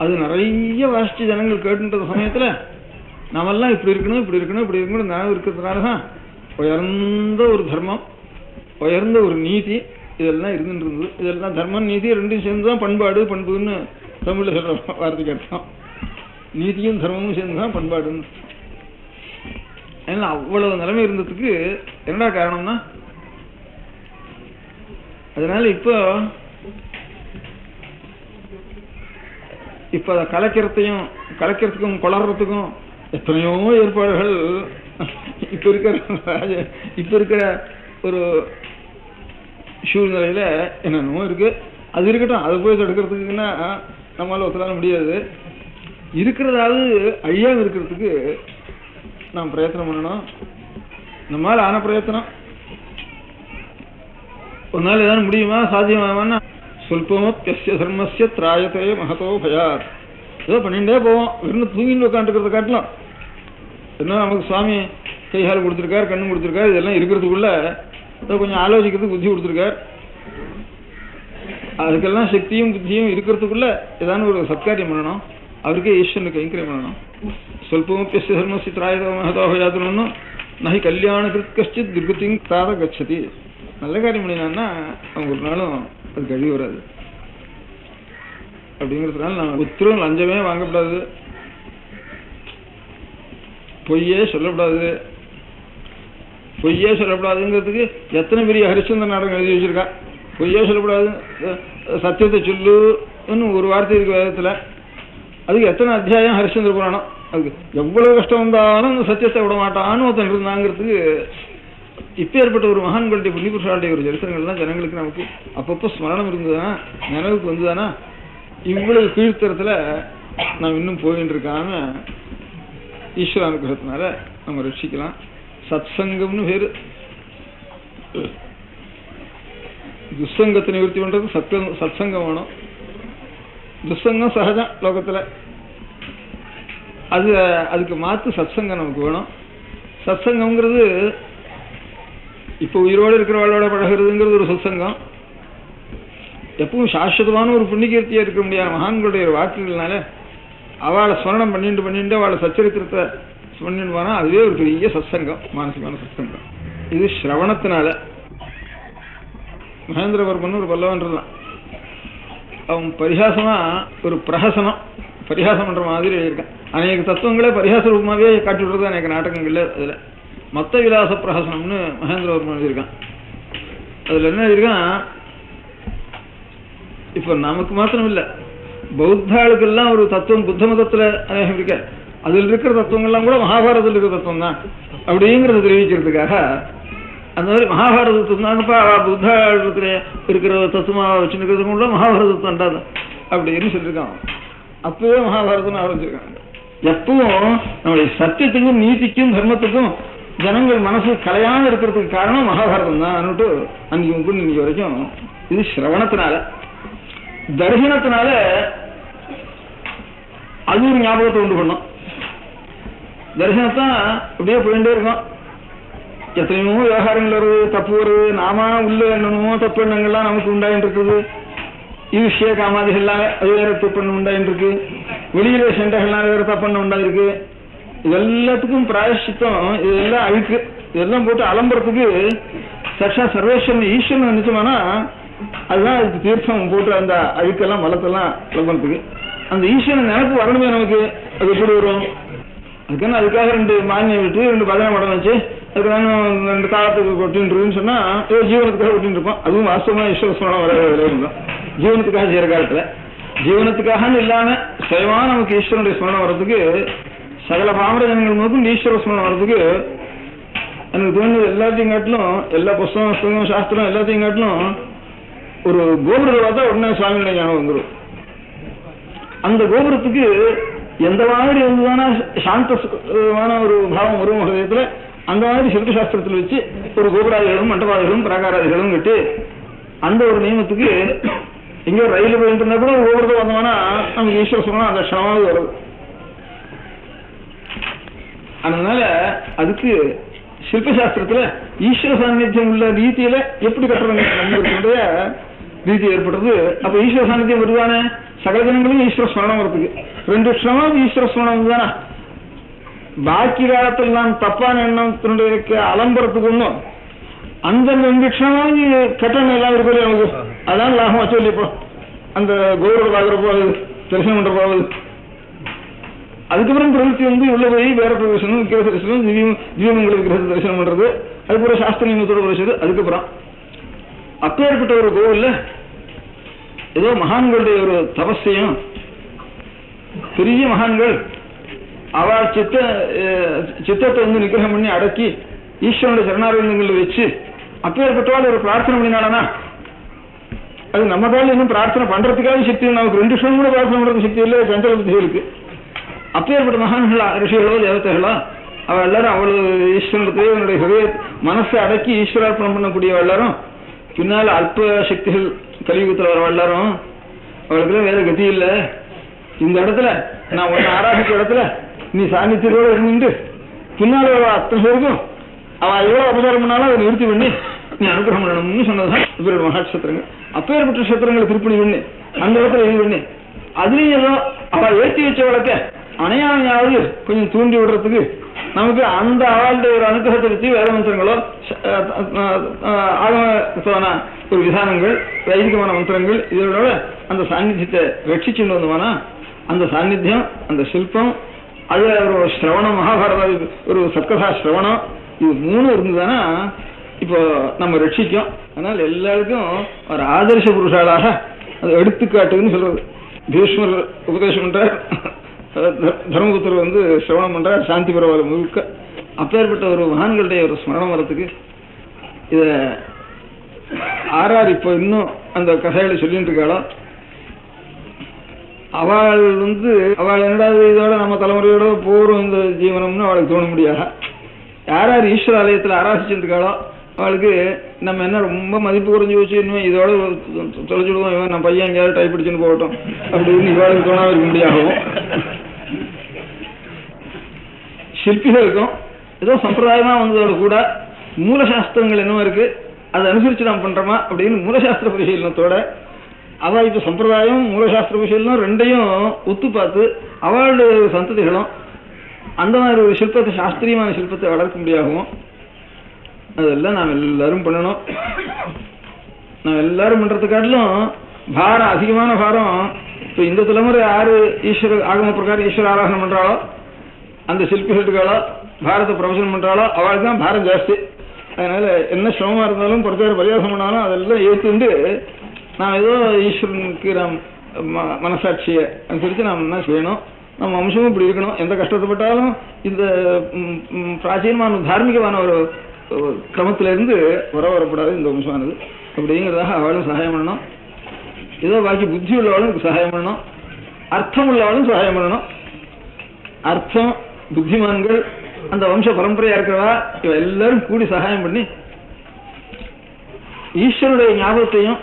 அது நிறைய வாசிச்சு ஜனங்கள் கேட்டுன்ற சமயத்துல நாமெல்லாம் இப்படி இருக்கணும் நினைவு இருக்கிறதுனாலதான் உயர்ந்த ஒரு தர்மம், உயர்ந்த ஒரு நீதி இதெல்லாம் இருந்துட்டு இருந்தது. இதெல்லாம் தர்மம் நீதி ரெண்டும் சேர்ந்து தான் பண்பாடு பண்புன்னு தமிழ்ல சொல்ற வார்த்தைக்கு அர்த்தம். நீதியும் தர்மமும் சேர்ந்து தான் பண்பாடுன்னு. அதனால அவ்வளவு நிலைமை இருந்ததுக்கு என்னடா காரணம்னா, அதனால இப்போ அதை கலைக்கிறதுக்கும் கொளறதுக்கும் எத்தனையோ ஏற்பாடுகள் இப்ப இருக்கிற ஒரு சூழ்நிலையில என்னென்னமோ இருக்கு. அது இருக்கட்டும், அதை போய் தடுக்கிறதுக்குன்னா நம்மளால ஒத்துலாக முடியாது. இருக்கிறதாவது அழியாம இருக்கிறதுக்கு நாம் பிரயத்தனம் பண்ணணும். நம்மளால ஆன பிரயத்தனம் ஒரு நாள் ஏதாவது முடியுமா, சாத்தியமாவான்னா சொல்பமோத்யஸ்ய தர்மஸ்ய திராயத்தே மகதோ பயாத். ஏதோ பண்ணிட்டே போவோம். வெறும் தூங்கிட்டு உட்காந்துருக்கிறத காட்டலாம். என்ன நமக்கு சுவாமி கைகால் கொடுத்துருக்காரு, கண்ணு கொடுத்துருக்காரு, இதெல்லாம் இருக்கிறதுக்குள்ள ஏதோ கொஞ்சம் ஆலோசிக்கிறதுக்கு புத்தி கொடுத்துருக்கார். அதுக்கெல்லாம் சக்தியும் புத்தியும் இருக்கிறதுக்குள்ள ஏதாவது ஒரு சத்காரியம் பண்ணணும். அவருக்கே ஈஸ்வரனுக்கு கைங்கரியம் பண்ணணும். சொல்பமோத்யஸ்ய தர்மஸ்ய திராயத்தே மகதோ பயாத்னு நகி கல்யாண கிருத் கஷ்டித் துர்கதிங் தாத கச்சதி. நல்ல காரியம் பண்ணினான்னா அவங்க ஒரு நாளும் அது கழிவு வராது. அப்படிங்கிறதுனால நான் உத்தரவு லஞ்சமே வாங்கக்கூடாது, பொய்யே சொல்லக்கூடாதுங்கிறதுக்கு எத்தனை பெரிய ஹரிச்சந்திர நாடகம் எழுதி வச்சிருக்கான். பொய்யே சொல்லக்கூடாது, சத்தியத்தை சொல்லுன்னு ஒரு வார்த்தை இருக்கு வேதத்துல. அதுக்கு எத்தனை அத்தியாயம் ஹரிச்சந்திர புராணம். அதுக்கு எவ்வளவு கஷ்டம் வந்தாலும் அந்த சத்தியத்தை விட மாட்டான்னு ஒருத்தன் இருந்தாங்கிறதுக்கு இப்ப ஏற்பட்ட ஒரு மகான்களுடைய புண்ணியபுருஷாளுடைய ஒரு சரித்திரங்கள்லாம் ஜனங்களுக்கு நமக்கு அப்பப்போ ஸ்மரணம் இருந்ததுன்னா, நினைவுக்கு வந்துதானா, இவ்வளவு கீழ்த்தரத்துல நாம் இன்னும் போயின்னு இருக்காம ஈஸ்வர அனுகிரகத்தினால நம்ம ரட்சிக்கலாம். சத்சங்கம்னு பேரு. துசங்கத்தை நிவர்த்தி பண்றது சத்சங்கம் வேணும். துசங்கம் சகஜம் லோகத்துல, அதுக்கு மாத்து சத்சங்கம் நமக்கு வேணும். சத்சங்கம்ங்கிறது இப்போ உயிரோடு இருக்கிறவாளோட பழகிறதுங்கிறது ஒரு சத்சங்கம். எப்பவும் சாஸ்வதமான ஒரு புண்ணியகீர்த்தியா இருக்க முடியாத மகான்களுடைய வாக்குகள்னால அவளை ஸ்மரணம் பண்ணிட்டு அவளை சச்சரித்திரத்தை பண்ணிட்டு போனா அதுவே ஒரு பெரிய சத்சங்கம், மானசிகமான சத்சங்கம். இது ஸ்ரவணத்தினால. மகேந்திரவர்மன் ஒரு பல்லவன் இருந்தான். அவன் பரிகாசமா ஒரு பரிகாசம் பண்ற மாதிரி எழுதியிருக்கான். அநேக தத்துவங்களே பரிகாச ரூபமாவே காட்டி விடுறது அநேக நாடகங்கள்ல. அதுல மத்த விலாச பிரஹசனம்னு மகேந்திரவர்மன் எழுதியிருக்கான். அதுல என்ன எழுதியிருக்கான், இப்ப நமக்கு மாத்திரம் இல்ல, பௌத்தாளுக்கெல்லாம் ஒரு தத்துவம் புத்த மதத்துல அநேகம் இருக்க. அதுல இருக்கிற தத்துவங்கள்லாம் கூட மகாபாரதத்தில் இருக்கிற தத்துவம் தான் அப்படிங்கிறத தெரிவிக்கிறதுக்காக அந்த மாதிரி மகாபாரத தத்துவம் தாங்கப்பா புத்தாளத்துல இருக்கிற தத்துவமா வச்சுருக்கிறது கூட மகாபாரதம் தான் அப்படின்னு சொல்லியிருக்கான். அப்பவே மகாபாரதம் ஆரம்பிச்சிருக்காங்க. எப்பவும் நம்முடைய சத்தியத்துக்கும் நீதிக்கும் தர்மத்துக்கும் ஜனங்கள் மனசு கலையாம இருக்கிறதுக்கு காரணம் மகாபாரதம் தான் அன்னைக்கு இன்னைக்கு வரைக்கும். இது சிரவணத்தினால. தரிசனத்தினால அது ஒரு ஞாபகத்தை உண்டு பண்ணும். தரிசனத்தான் அப்படியே போயிட்டே இருக்கும். எத்தனையோ விவகாரங்கள் வருது, தப்பு வருது, நாம உள்ள என்னமோ தப்பு எண்ணங்கள்லாம் நமக்கு உண்டாயிட்டு இருக்குது. ஈர்ஷ்ய காமாதிகள்லாம் அது வேற தப்பெண்ணம் உண்டாயிட்டு இருக்கு. வெளியில சென்றைகள்லாம் வேற தப்பெண்ணம் உண்டாயிருக்கு. இதெல்லாத்துக்கும் பிராயஷ்சித்தம், இதெல்லாம் அழுக்கு, இதெல்லாம் போட்டு அலம்புறதுக்கு சக்ஷா சர்வேஸ்வரன் ஈஸ்வரன் நினைச்சோம்னா அதுதான் அதுக்கு தீர்த்தம் போட்டு அந்த அழுக்கெல்லாம் மலத்தெல்லாம் அலம்புறதுக்கு அந்த ஈஸ்வரன் நினைப்பு வரணுமே நமக்கு. அது எப்படி வரும்? அதுக்காக 2 மானியம் விட்டு 2 பஜனை மடம் வச்சு அதுக்கு நாங்கள் 2 தாளத்துக்கு கொட்டின்னு சொன்னா ஏதோ ஜீவனத்துக்காக கொட்டின்னு இருப்போம். அதுவும் வாஸ்தவமா ஈஸ்வர ஸ்மரணம் வர ஜீவனத்துக்காக செய்யற காலத்துல ஜீவனத்துக்காக இல்லாம சுயமா நமக்கு ஈஸ்வரனுடைய ஸ்மரணம் வர்றதுக்கு சகல பாமர ஜனங்கள் நோக்கும் ஈஸ்வர ஸ்மரணம் வர்றதுக்கு எனக்கு தோணுது எல்லாத்தையும் காட்டிலும், எல்லா புஸ்தகம் சாஸ்திரம் எல்லாத்தையும் காட்டிலும் ஒரு கோபுரத்தை பார்த்தா உடனே சுவாமியுடைய ஞானம் வந்துடும். அந்த கோபுரத்துக்கு எந்த மாதிரி இருந்ததான சாந்தமான ஒரு பாவம் வரும் ஹதயத்துல அந்த மாதிரி சிற்ப சாஸ்திரத்தில் வச்சு ஒரு கோபுராதிகளும் மண்டபாதிகளும் பிராகாராதிகளும் கட்டி அந்த ஒரு நியமத்துக்கு எங்கேயோ ரயில் போயிட்டு இருந்தா கூட ஒரு கோபுரத்தை வந்தோம்னா நமக்கு ஈஸ்வர ஸ்மரணம் அந்த க்ஷணமாவது வருது. அதனால அதுக்கு சிற்பசாஸ்திரத்துல ஈஸ்வர சாநித்தியம் உள்ள ரீதியில எப்படி கட்டுறது ரீதி ஏற்படுறது. அப்ப ஈஸ்வர சாநித்தியம் வருதானே, சகல ஜனங்களும் ஈஸ்வர ஸ்மரணம் வரதுக்கு 2 க்ஷணம் ஈஸ்வர ஸ்மரணம் தானே. பாக்கி காலத்தில் நாம் தப்பான எண்ணத்தினுடைய அலம்புறதுக்கு ஒன்றும் அந்த 2 லட்சமாவது கட்டணம் எல்லாம் இருக்கிறது நமக்கு. அதான் லாபமா சொல்லிப்போ அந்த கௌரவ பார்க்குறப்போ தரிசனம் பண்ற போவது. அதுக்கப்புறம் பிரவருத்தி உள்ள போய் வேற பிரதர்சனம் விக்கிர தரிசனம் திவ்யமங்கல விக்கிரக தரிசனம் பண்றது, அதுக்கப்புறம் சாஸ்திர நியமத்தோட பிரச்சது. அதுக்கப்புறம் அப்பேற்பட்ட ஒரு கோவில்ல ஏதோ மகான்களுடைய ஒரு தபஸையும், பெரிய மகான்கள் அவள் சித்தத்தை நிகிரகம் பண்ணி அடக்கி ஈஸ்வரனுடைய சரணாரவிந்தங்களை வச்சு அப்பேற்பட்டவாள் ஒரு பிரார்த்தனை பண்ணினாலனா அது நம்ம காலம் இன்னும் பிரார்த்தனை பண்றதுக்காக சக்தி நமக்கு 2 வருஷம் கூட பிரார்த்தனை பண்றது சக்தி இல்லை, சஞ்சல புத்திகளுக்கு. அப்பேற்பட்ட மகான்களா ரிஷிகளோ தேவதைகளோ அவள் எல்லாரும் அவ்வளவு ஈஸ்வரனுடைய என்னுடைய ஹிருதய மனசை அடக்கி ஈஸ்வரார்ப்பணம் பண்ணக்கூடிய எல்லாரும் பின்னால அல்ப சக்திகள் கலியுகத்தில் வர எல்லாரும் அவளுக்குலாம் வேற கதி இல்லை. இந்த இடத்துல நான் ஒன்னு ஆராதிச்ச இடத்துல நீ சாநித்தியோட இருந்துட்டு பின்னால அத்தனை பேருக்கும் அவன் எவ்வளவு அபசாரம் பண்ணாலும் அதை நிறுத்தி பண்ணி நீ அனுகிரகம் பண்ணணும்னு சொன்னதுதான் இவரோட மகாட்சத்திரங்கள். அப்பேற்பட்ட சத்திரங்களை திருப்பணி பண்ணி அந்த இடத்துல இது பண்ணி அதுலயும் ஏதோ அவள் ஏற்றி வச்ச வழக்க அணையாமையாவது கொஞ்சம் தூண்டி விடுறதுக்கு நமக்கு அந்த அவளுடைய ஒரு அனுகிரகத்தை வச்சு வேதமந்திரங்களோ ஆகம ஒரு விதானங்கள் வைதிகமான மந்திரங்கள் இதோட அந்த சாநித்தியத்தை ரட்சிச்சுட்டு வந்தோம்னா அந்த சாநித்தியம் அந்த சில்பம் அது ஒரு சிரவணம் மகாபாரத ஒரு சத்கதா சிரவணம் இது 3 இருந்ததுன்னா இப்போ நம்ம ரட்சிக்கும். அதனால எல்லாருக்கும் ஒரு ஆதர்ச புருஷாளாக அது எடுத்துக்காட்டுன்னு சொல்றது. பீஷ்மர் உபதேசம் பண்றார், தர்மபுத்தர் சிரவணம் பண்றார், சாந்தி பரவாயில்ல முழுக்க. அப்பேற்பட்ட ஒரு மகான்களுடைய ஒரு ஸ்மரணம் வரத்துக்கு இத ஆறார் இப்போ இன்னும் அந்த கதைகளை சொல்லிட்டு இருக்காளோ அவள் அவள் என்னடாது இதோட நம்ம தலைமுறையோட போறோம் இந்த ஜீவனம்னு அவளுக்கு தோண முடியாது. யார் ஈஸ்வர ஆலயத்தில் ஆராதிச்சுட்டு இருக்காளோ அவளுக்கு நம்ம என்ன ரொம்ப மதிப்பு குறைஞ்சி வச்சு இன்னும் இதோட தொலைச்சுடுவோம், இவன் நம்ம பையன் எங்கேயாவது டைப் அடிச்சுன்னு போகட்டும் அப்படின்னு இவாளுக்கு தோணாம இருக்க முடியாகும். சிற்பிகளுக்கும் ஏதோ சம்பிரதாயமா வந்ததோட கூட மூலசாஸ்திரங்கள் என்னவோ இருக்கு அதை அனுசரிச்சு நாம் பண்றோமா அப்படின்னு மூலசாஸ்திர பரிசீலனத்தோட அவள் இப்ப சம்பிரதாயம் மூலசாஸ்திர பரிசீலனம் ரெண்டையும் ஒத்து பார்த்து அவளுடைய சந்ததிகளும் அந்த மாதிரி ஒரு சிற்பத்தை சாஸ்திரியமான சிற்பத்தை வளர்க்க முடியாகும். அதெல்லாம் நாம் எல்லாரும் பண்ணணும். நாம் எல்லாரும் பண்றதுக்காட்டிலும் பாரம் அதிகமான பாரம் இப்ப இந்த தலைமுறை யாரு ஈஸ்வர ஆகம பிரகாரம் ஈஸ்வர ஆராதனை பண்றாளோ அந்த சிற்பிகளுக்காளோ பாரத பிரவசனம் பண்றாளோ அவளுக்கு தான் பாரம் ஜாஸ்தி. அதனால என்ன சிரமமா இருந்தாலும் பிரச்சார பரியாசம் பண்ணாலும் அதெல்லாம் ஏற்றுண்டு நாம் ஏதோ ஈஸ்வரனுக்கு நாம் மனசாட்சியை அனுசரித்து நாம் என்ன செய்யணும், நம்ம வம்சமும் இப்படி இருக்கணும். எந்த கஷ்டப்பட்டாலும் இந்த பிராச்சீனமான தார்மீகமான ஒரு கிரமத்திலிருந்து வரப்படாது இந்த வம்சமானது அப்படிங்கிறதாக அவளும் சகாயம் பண்ணணும். ஏதோ பாக்கி புத்தி உள்ளவளும் சகாயம் பண்ணணும், அர்த்தம் உள்ளவளும் சகாயம் பண்ணணும். அர்த்தம் புத்திமான்கள் அந்த வம்ச பரம்பரையா இருக்கிறவா இவ எல்லாரும் கூடி சகாயம் பண்ணி ஈஸ்வரனுடைய ஞாபகத்தையும்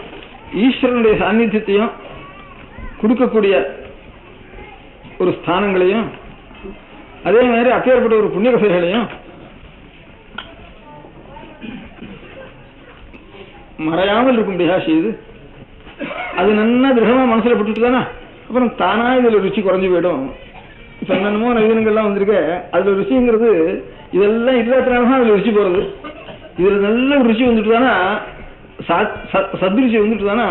ஈஸ்வரனுடைய சாநித்தியத்தையும் கொடுக்கக்கூடிய ஒரு ஸ்தானங்களையும் அதே மாதிரி அப்பேற்பட்ட ஒரு புண்ணிய கதைகளையும் மறையாமல் இருக்கும்படியா செய்து அது நல்லா திருடமா மனசுல பட்டுட்டு தானே அப்புறம் தானா இதுல ருச்சி குறைஞ்சு போயிடும். இப்ப என்னென்னமோ நவீனங்கள்லாம் வந்திருக்க அதுல ருச்சிங்கிறது இதெல்லாம் இல்லாதனாலதான் அதுல ருச்சி போறது. இதுல நல்ல ருச்சி வந்துட்டு தானா சத்ருச்சி வந்துட்டு தானா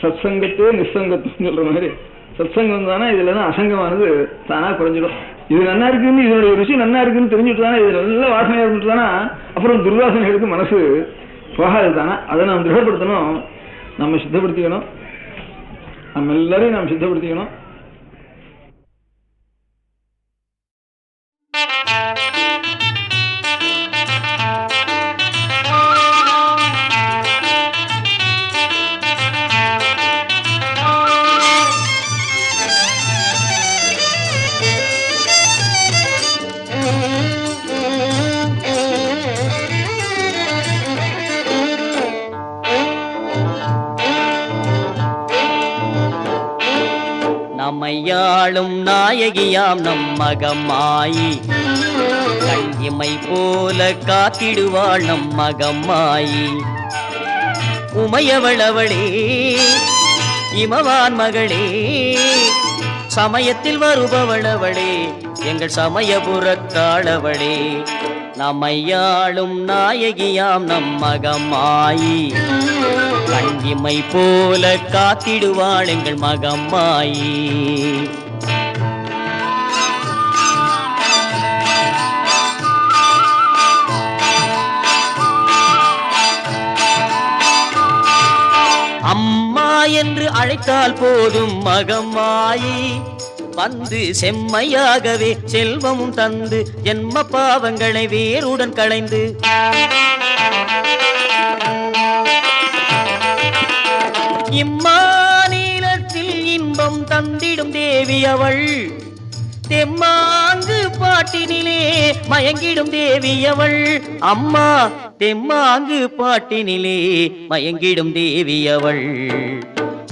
சத்சங்கத்தே நிசங்கத்துன்னு சொல்ற மாதிரி சத்சங்கம் வந்தானா இதுல தான் அசங்கமானது தானா குறைஞ்சிடும். இது நல்லா இருக்குன்னு இதனுடைய ருச்சி நல்லா இருக்குன்னு தெரிஞ்சுட்டு தானே இது நல்ல வாசனையா இருந்துட்டு தானா அப்புறம் துர்வாசனைகளுக்கு மனசு போகாது தானே. அதை நாம் திருடப்படுத்தணும், நம்ம சித்தப்படுத்திக்கணும், நம்ம எல்லாரையும் நாம் சித்தப்படுத்திக்கணும். நம்மையாளும் நாயகியாம் நம் மகமாயி கண்ணிமை போல காத்திடுவாள் நம் மகமாயி. உமையவளவளே இமவான் மகளே சமயத்தில் வருபவளவளே எங்கள் சமயபுரத்தாளவளே. நம்மையாளும் நாயகியாம் நம் மகமாயி கண்ணிமை போல காத்திடுவாள் எங்கள் மகமாயி. அம்மா என்று அழைத்தால் போதும் மகமாயி வந்து செம்மையாகவே செல்வமும் தந்து ஜென்ம பாவங்களை வேருடன் களைந்து இம்மாநிலத்தில் இன்பம் தந்திடும் தேவி அவள். தெம்மாங்கு பாட்டினிலே மயங்கிடும் தேவி அவள். அம்மா தெம்மாங்கு பாட்டினிலே மயங்கிடும் தேவி அவள்.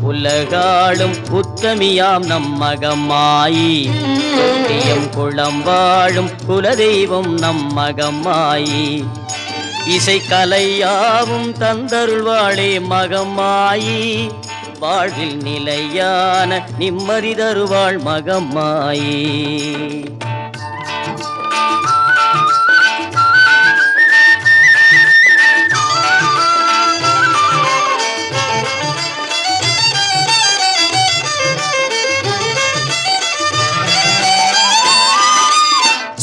உலகாளும் உத்தமியாம் நம் மகமாயி தொட்டியம் குளம் வாழும் குலதெய்வம் நம் மகமாயி. இசைக்கலையாவும் தந்தருள்வாளே மகமாயி வாழ்வில் நிலையான நிம்மதி தருவாள் மகமாயி.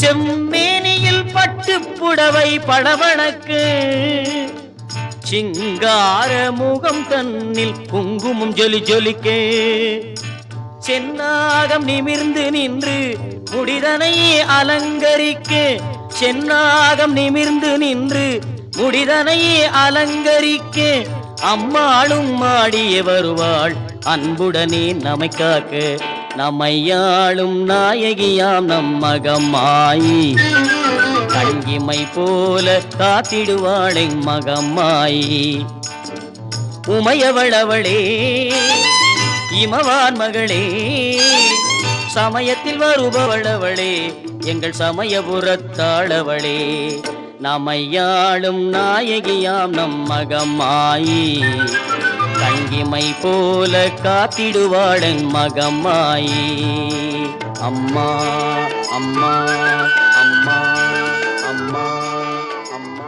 செம்மேனியில் பட்டுப்புடவை பளபளக்கு சிங்கார முகம் தன்னில் குங்குமம் ஜொலி ஜொலிக்க சென்னாகம் நிமிர்ந்து நின்று முடிதனை அலங்கரிக்க. சென்னாகம் நிமிர்ந்து நின்று முடிதனை அலங்கரிக்க. அம்மாளும் மாடிய வருவாள் அன்புடனே நம்மை காக்க. நம்மையாளும் நாயகியாம் நம் மகமாயி கண்கிமை போல காத்திடுவாளை மகமாயி. உமையவளவளே இமவான் மகளே சமயத்தில் வருபவளவளே எங்கள் சமயபுரத்தாளவளே. நம்மையாளும் நாயகியாம் நம் மகமாயி கண்கிமை போல காத்திடுவாளன் மகமாயி. அம்மா அம்மா அம்மா அம்மா அம்மா.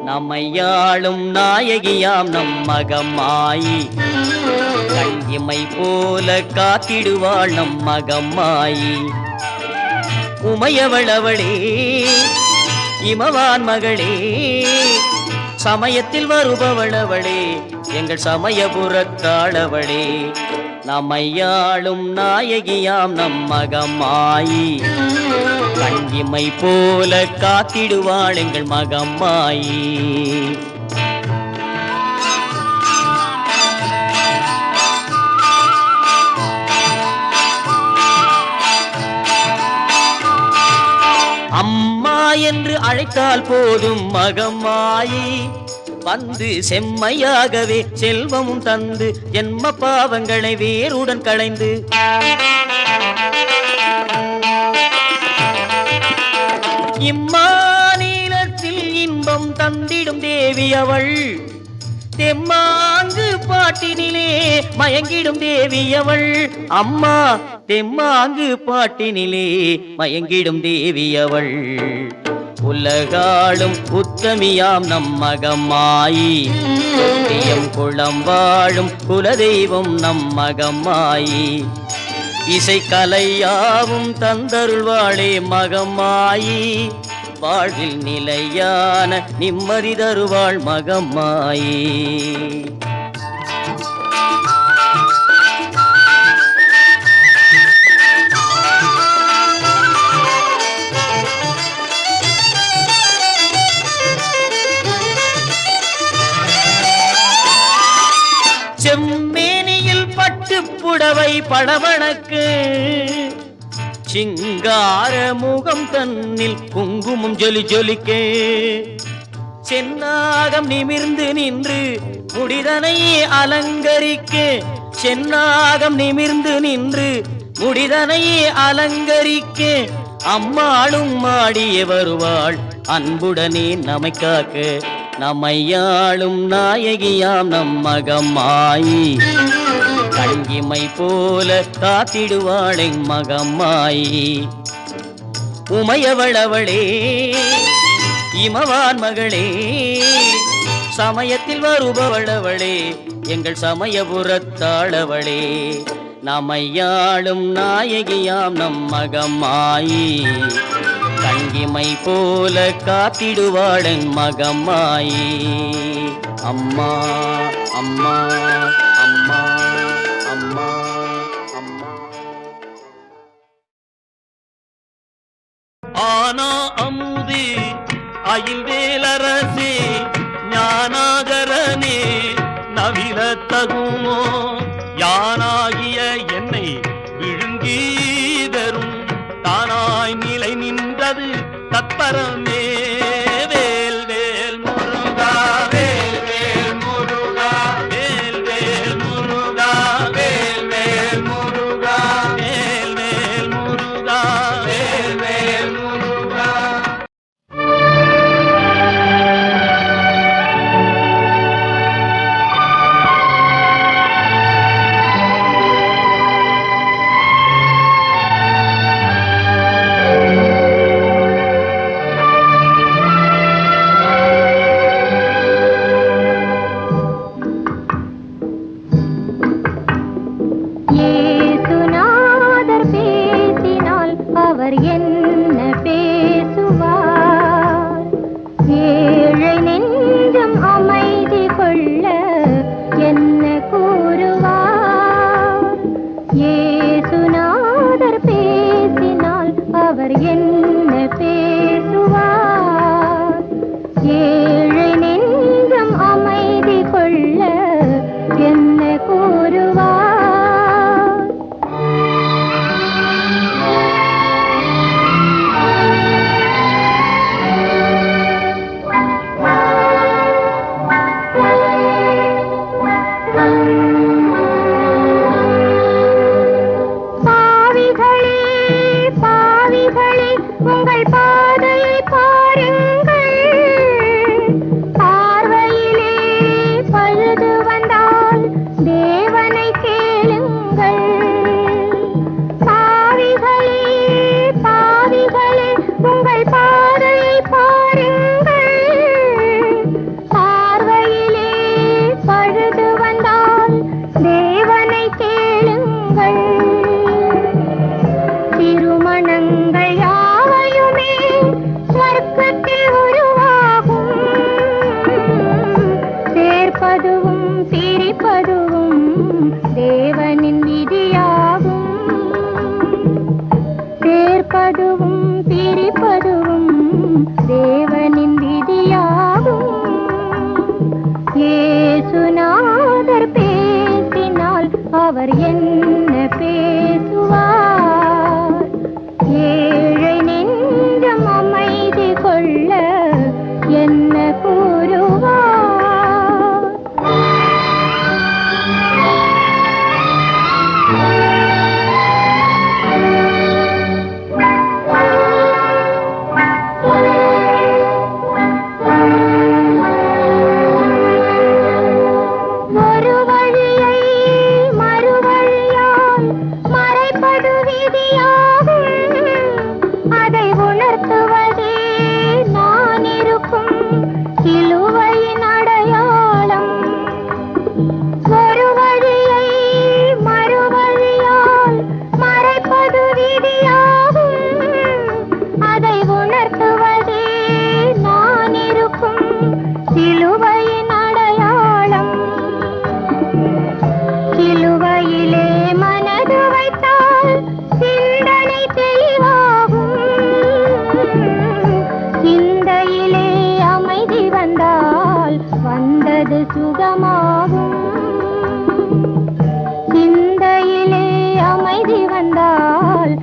நம்மையாளும் நாயகியாம் நம் மகமாயி கண்ணிமை போல காத்திடுவாள் நம் மகமாயி. உமையவளவளே இமவான் மகளே சமயத்தில் வருபவளவளே எங்கள் சமயபுரத்தாளவளே. நம்மையாளும் நாயகியாம் நம் மகமாயி கண்ணிமை போல காத்திடுவாள் எங்கள் மகமாயி. அம்மா என்று அழைத்தால் போதும் மகமாயி வந்து செம்மையாகவே செல்வமும் தந்து ஜென்ம பாவங்களை வேருடன் களைந்து இம்மாநிலத்தில் இன்பம் தந்திடும் தேவி அவள். தெம்மாங்கு பாட்டினிலே மயங்கிடும் தேவி அவள். அம்மா தெம்மாங்கு பாட்டினிலே மயங்கிடும் தேவி அவள். உலகாளும் உத்தமியாம் நம் மகமாயி தொட்டியம் குளம் வாழும் குலதெய்வம் நம் மகமாயி. இசைக்கலையாவும் தந்தருள்வாளே மகமாயி வாழ்வில் நிலையான நிம்மதி தருவாள் மகமாயி. செம்மேனியில் பட்டுப்புடவை பளபளக்கு சிங்கார முகம் தன்னில் குங்குமம் ஜொலி ஜொலிக்கே சென்னாகம் நிமிர்ந்து நின்று முடிதனை அலங்கரிக்க சென்னாகம் நிமிர்ந்து நின்று முடிதனை அலங்கரிக்க அம்மாளும் மாடியே வருவாள் அன்புடனே நம்மை காக்க நம்மையாளும் நாயகியாம் நம்மகம்மாயி கங்கிமை போல காத்திடுவாள் மகம்மாயி உமையவளவளே இமவான் மகளே சமயத்தில் வருபவளவளே எங்கள் சமயபுரத்தாளவளே நம்மையாளும் நாயகியாம் நம்மகம்மாயி கங்கிமை போல காத்திடுவாள் மகம்மாயி அம்மா அம்மா அம்மா அம்மா அம்மா ஆனா அமுதே அயில்வேலரசே ஞானாகரனே நவில தகுமோ யானாகிய என்னை விழுங்கீதரும் தானாய் நிலை நின்றது தத்பரமே வேல் வேல் முருகா வேல் வேல் முருகா வேல் வேல் முருகா வேல் வேல் முருகா வேல் வேல் முருகா வேல் வேல் முருகா ஏசுநாதர் பேசினால் அவர் என்ன பேசுவார் ஏழை நெஞ்சம் அமைதி கொள்ள என்ன கூறுவார் ஏசுநாதர் பேசினால் அவர் என்ன பேசுவார் ஏழை நெஞ்சம் அமைதி கொள்ள என்ன கூறுவார் பாவிகளே பாவிகளே உங்கள் பாதையை பாருங்கள் பார்வையிலே பழுது வந்தால் தேவனை கேளுங்கள் பாவிகளே பாவிகளே உங்கள் பாதையை பாருங்கள் பார்வையிலே பழுது வந்தால் தேவனை கேளுங்கள் திருமணங்கள் யாவையுமே சொர்க்கத்தில் உருவாகும் சேர்ப்பதுவும் பிரிப்பதுவும் தேவனின் விதியாகும் சேர்ப்பதுவும் பிரிப்பதுவும் தேவனின் விதியாகும் ஏசுநாதர் பேசினால் அவர் என்ன பேசுவார் ஏழை நெஞ்சம் அமைதி கொள்ள என்ன கூறுவார் ஒரு வழியை மறுவழியால் மறைப்பது விதியாகும் அதை உணர்த்துவதே நான் இருக்கும் சிலுவையின் அடையாளம் ஒரு வழியை மறுவழியால் மறைப்பது விதியாகும் அதை உணர்த்துவதே நான் இருக்கும் சிலுவையின் அடையாளம் சிலுவையிலே மனது வைத்தால் சிந்தனை தெளிவாகும் சிந்தையிலே அமைதி வந்தால் வந்தது சுகமாகும் சிந்தையிலே அமைதி வந்தால்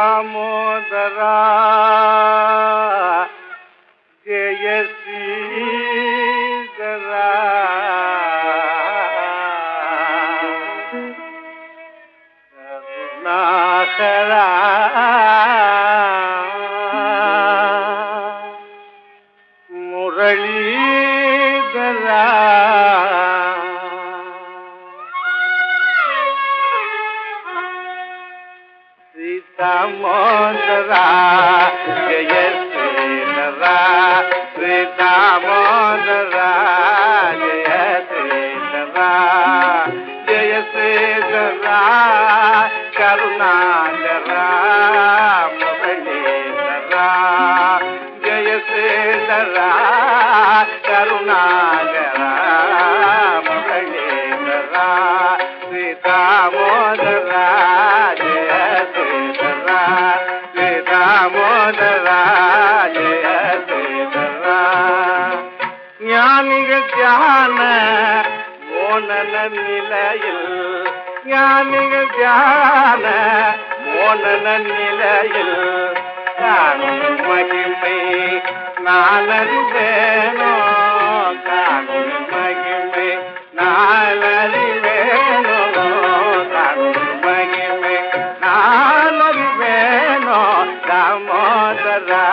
दामोदरा जय श्रीधरा करुणाकरा मुरलीधरा दामोदरा जय श्रीधरा श्री दामोदरा जय श्रीधरा जय श्रीधरा करुणाकरा मुरलीधरा जय श्रीधरा करुणाकरा मुरलीधरा श्री दामोदरा जय श्रीधरा श्री दामोदरा जय श्रीधरा ஞானிக தியான மோனன நிலையில் ஞானிக தியான மோனன நிலையில் காணும் மகிமை நானறிவேனோ காணும் மகிமை நானறிவேனோ காணும் மகிமை நானறிவேனோ தாமோதரா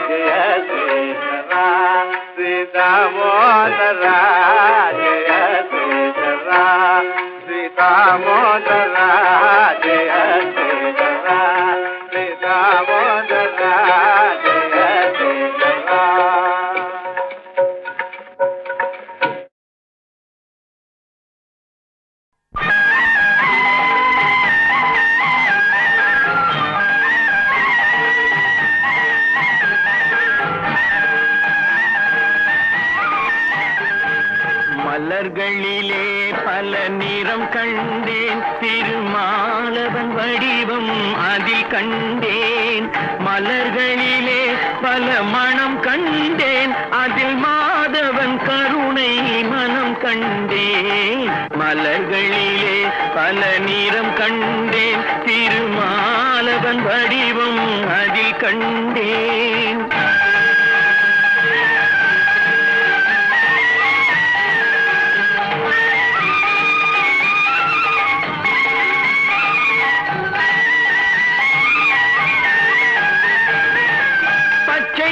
ஜய ஸ்ரீதரா ஸ்ரீ தாமோதரா ஜய ஸ்ரீதரா ஸ்ரீ தாமோதரா ஜய ஸ்ரீதரா ஸ்ரீ தாமோதரா ஜய ஸ்ரீதரா. மலர்களிலே பல நிறம் கண்டேன் திருமாலவன் வடிவம் அதில் கண்டேன் மலர்களிலே பல மனம் கண்டேன் அதில் மாதவன் கருணை மனம் கண்டேன் மலர்களிலே பல நிறம் கண்டேன் திருமாலவன் வடிவம் அதில் கண்டேன்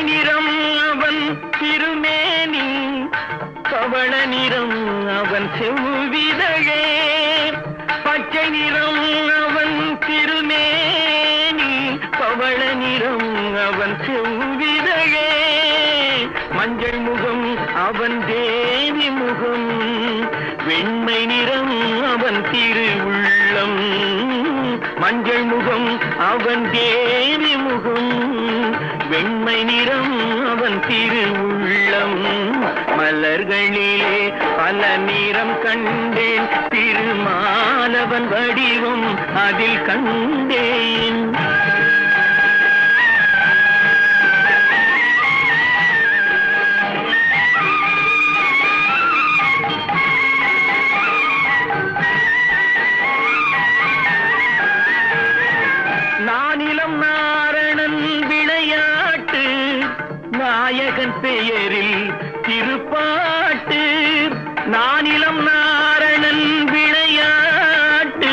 நிறம் அவன் திருமேனி பவள நிறம் அவன் செவ்விதழே பச்சை நிறம் அவன் திருமேனி பவள நிறம் அவன் செவ்விதழே மஞ்சள் முகம் அவன் தேவி முகம் வெண்மை நிறம் அவன் திருவுள்ளம் மஞ்சள் முகம் அவன் தேவி முகம் வெண்மை நிறம் அவன் திருவுள்ளம் மலர்களிலே பல நிறம் கண்டேன் திருமாலவன் வடிவம் அதில் கண்டேன் நானிலம் நாரணன் விளையாட்டு நாயகன் பெயரில் திருப்பாட்டு நானிலம் நாரணன் விளையாட்டு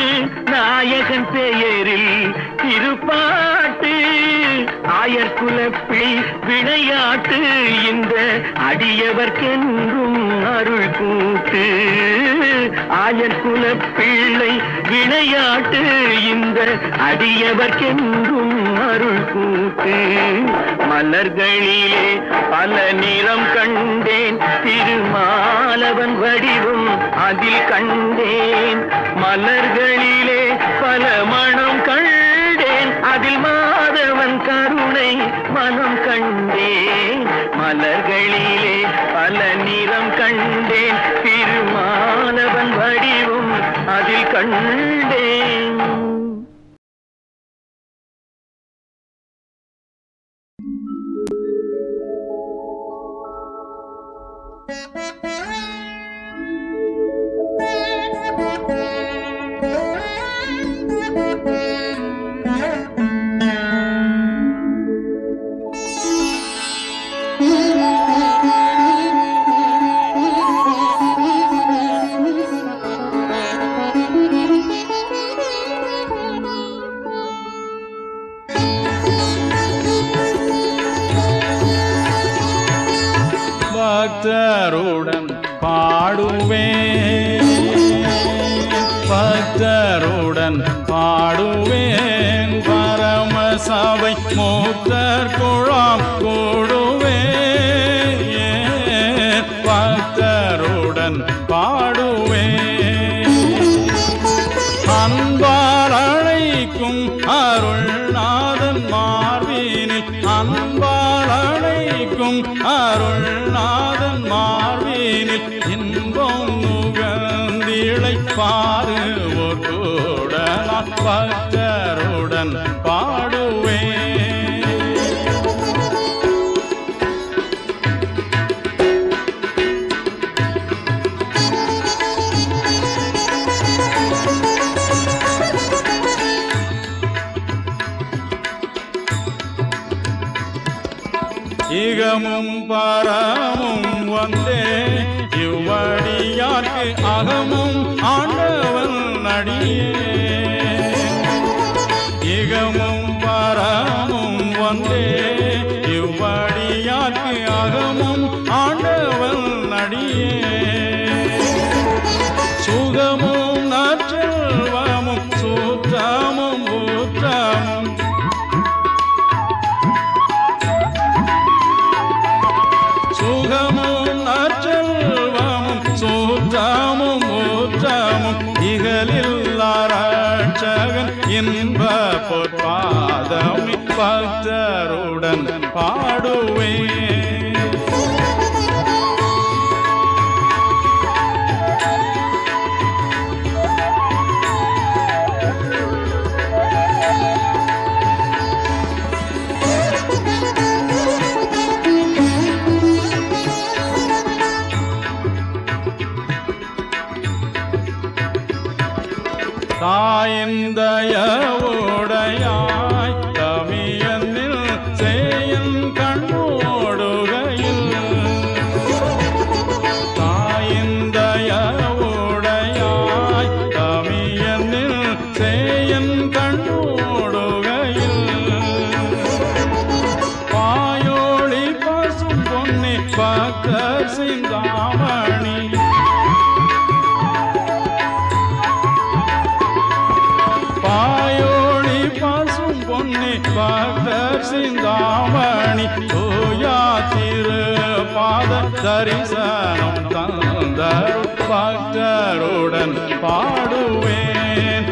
நாயகன் பெயரில் திருப்பாட்டு ஆயர்குலப்பிள்ளை விளையாட்டு இந்த அடியவர்க்கென்றும் அருள் கூட்டு ஆயர்குலப்பிள்ளை விளையாட்டு இந்த அடியவர்க்கென்றும் அருள் கூட்டு மலர்களிலே பல நிறம் கண்டேன் திருமாலவன் வடிவம் அதில் கண்டேன் மலர்களிலே பல மனம் கண்டேன் அதில் மாதவன் கருணை மனம் கண்டேன், மலர்களிலே பல நிறம் கண்டேன், திருமாலவன் வடிவும் அதில் கண்டேன். பக்தருடன் பாடுவேன், பக்தருடன் பாடுவேன், பரமசபை மூத்தர் குழாம் கூடுவேன், பக்தருடன் பாடுவேன். அன்பால் அழைக்கும் அருள்நாதன் மார்பினில், அன்பால் அழைக்கும் அருள்நாதன் மார்பினில், இன்பம் நுகர்ந்திழை பாருவோர் கூட நான் பக்தருடன் பாடுவேன். இகமும் பரமும் வந்தே இவ்வடியார்க்கு அகமும் ஆண்டவன் நடியே. இகமும் பரமும் வந்தே இவ்வடியார்க்கு அகமும் ஆண்டவன் நடியே. சுகமும் நற்றல்வமும் சூற்றமும் ஊற்றமும், சுகமும் நற்றல்வமும் சூற்றமும் ஊற்றமும், இகலில் அரட்சகன் இன்ப பொற்பாதமி பக்தருடன் பாடுவேன். தாயந்தயவுடையாய் தமியனில் சேயன் கண்ணோடுகையில், தாயந்தயவுடையாய் தமியனில் சேயன் கண்ணோடுகையில், பாயோளி பசும் பொன்னி பக்தர் சிந்தாமணி, பாயோளி பசும் பொன்னி பக்தர் சிந்தாமணி, தூயா திருபாத தரிசனம் தந்தருள் பக்தருடன் பாடுவேன்,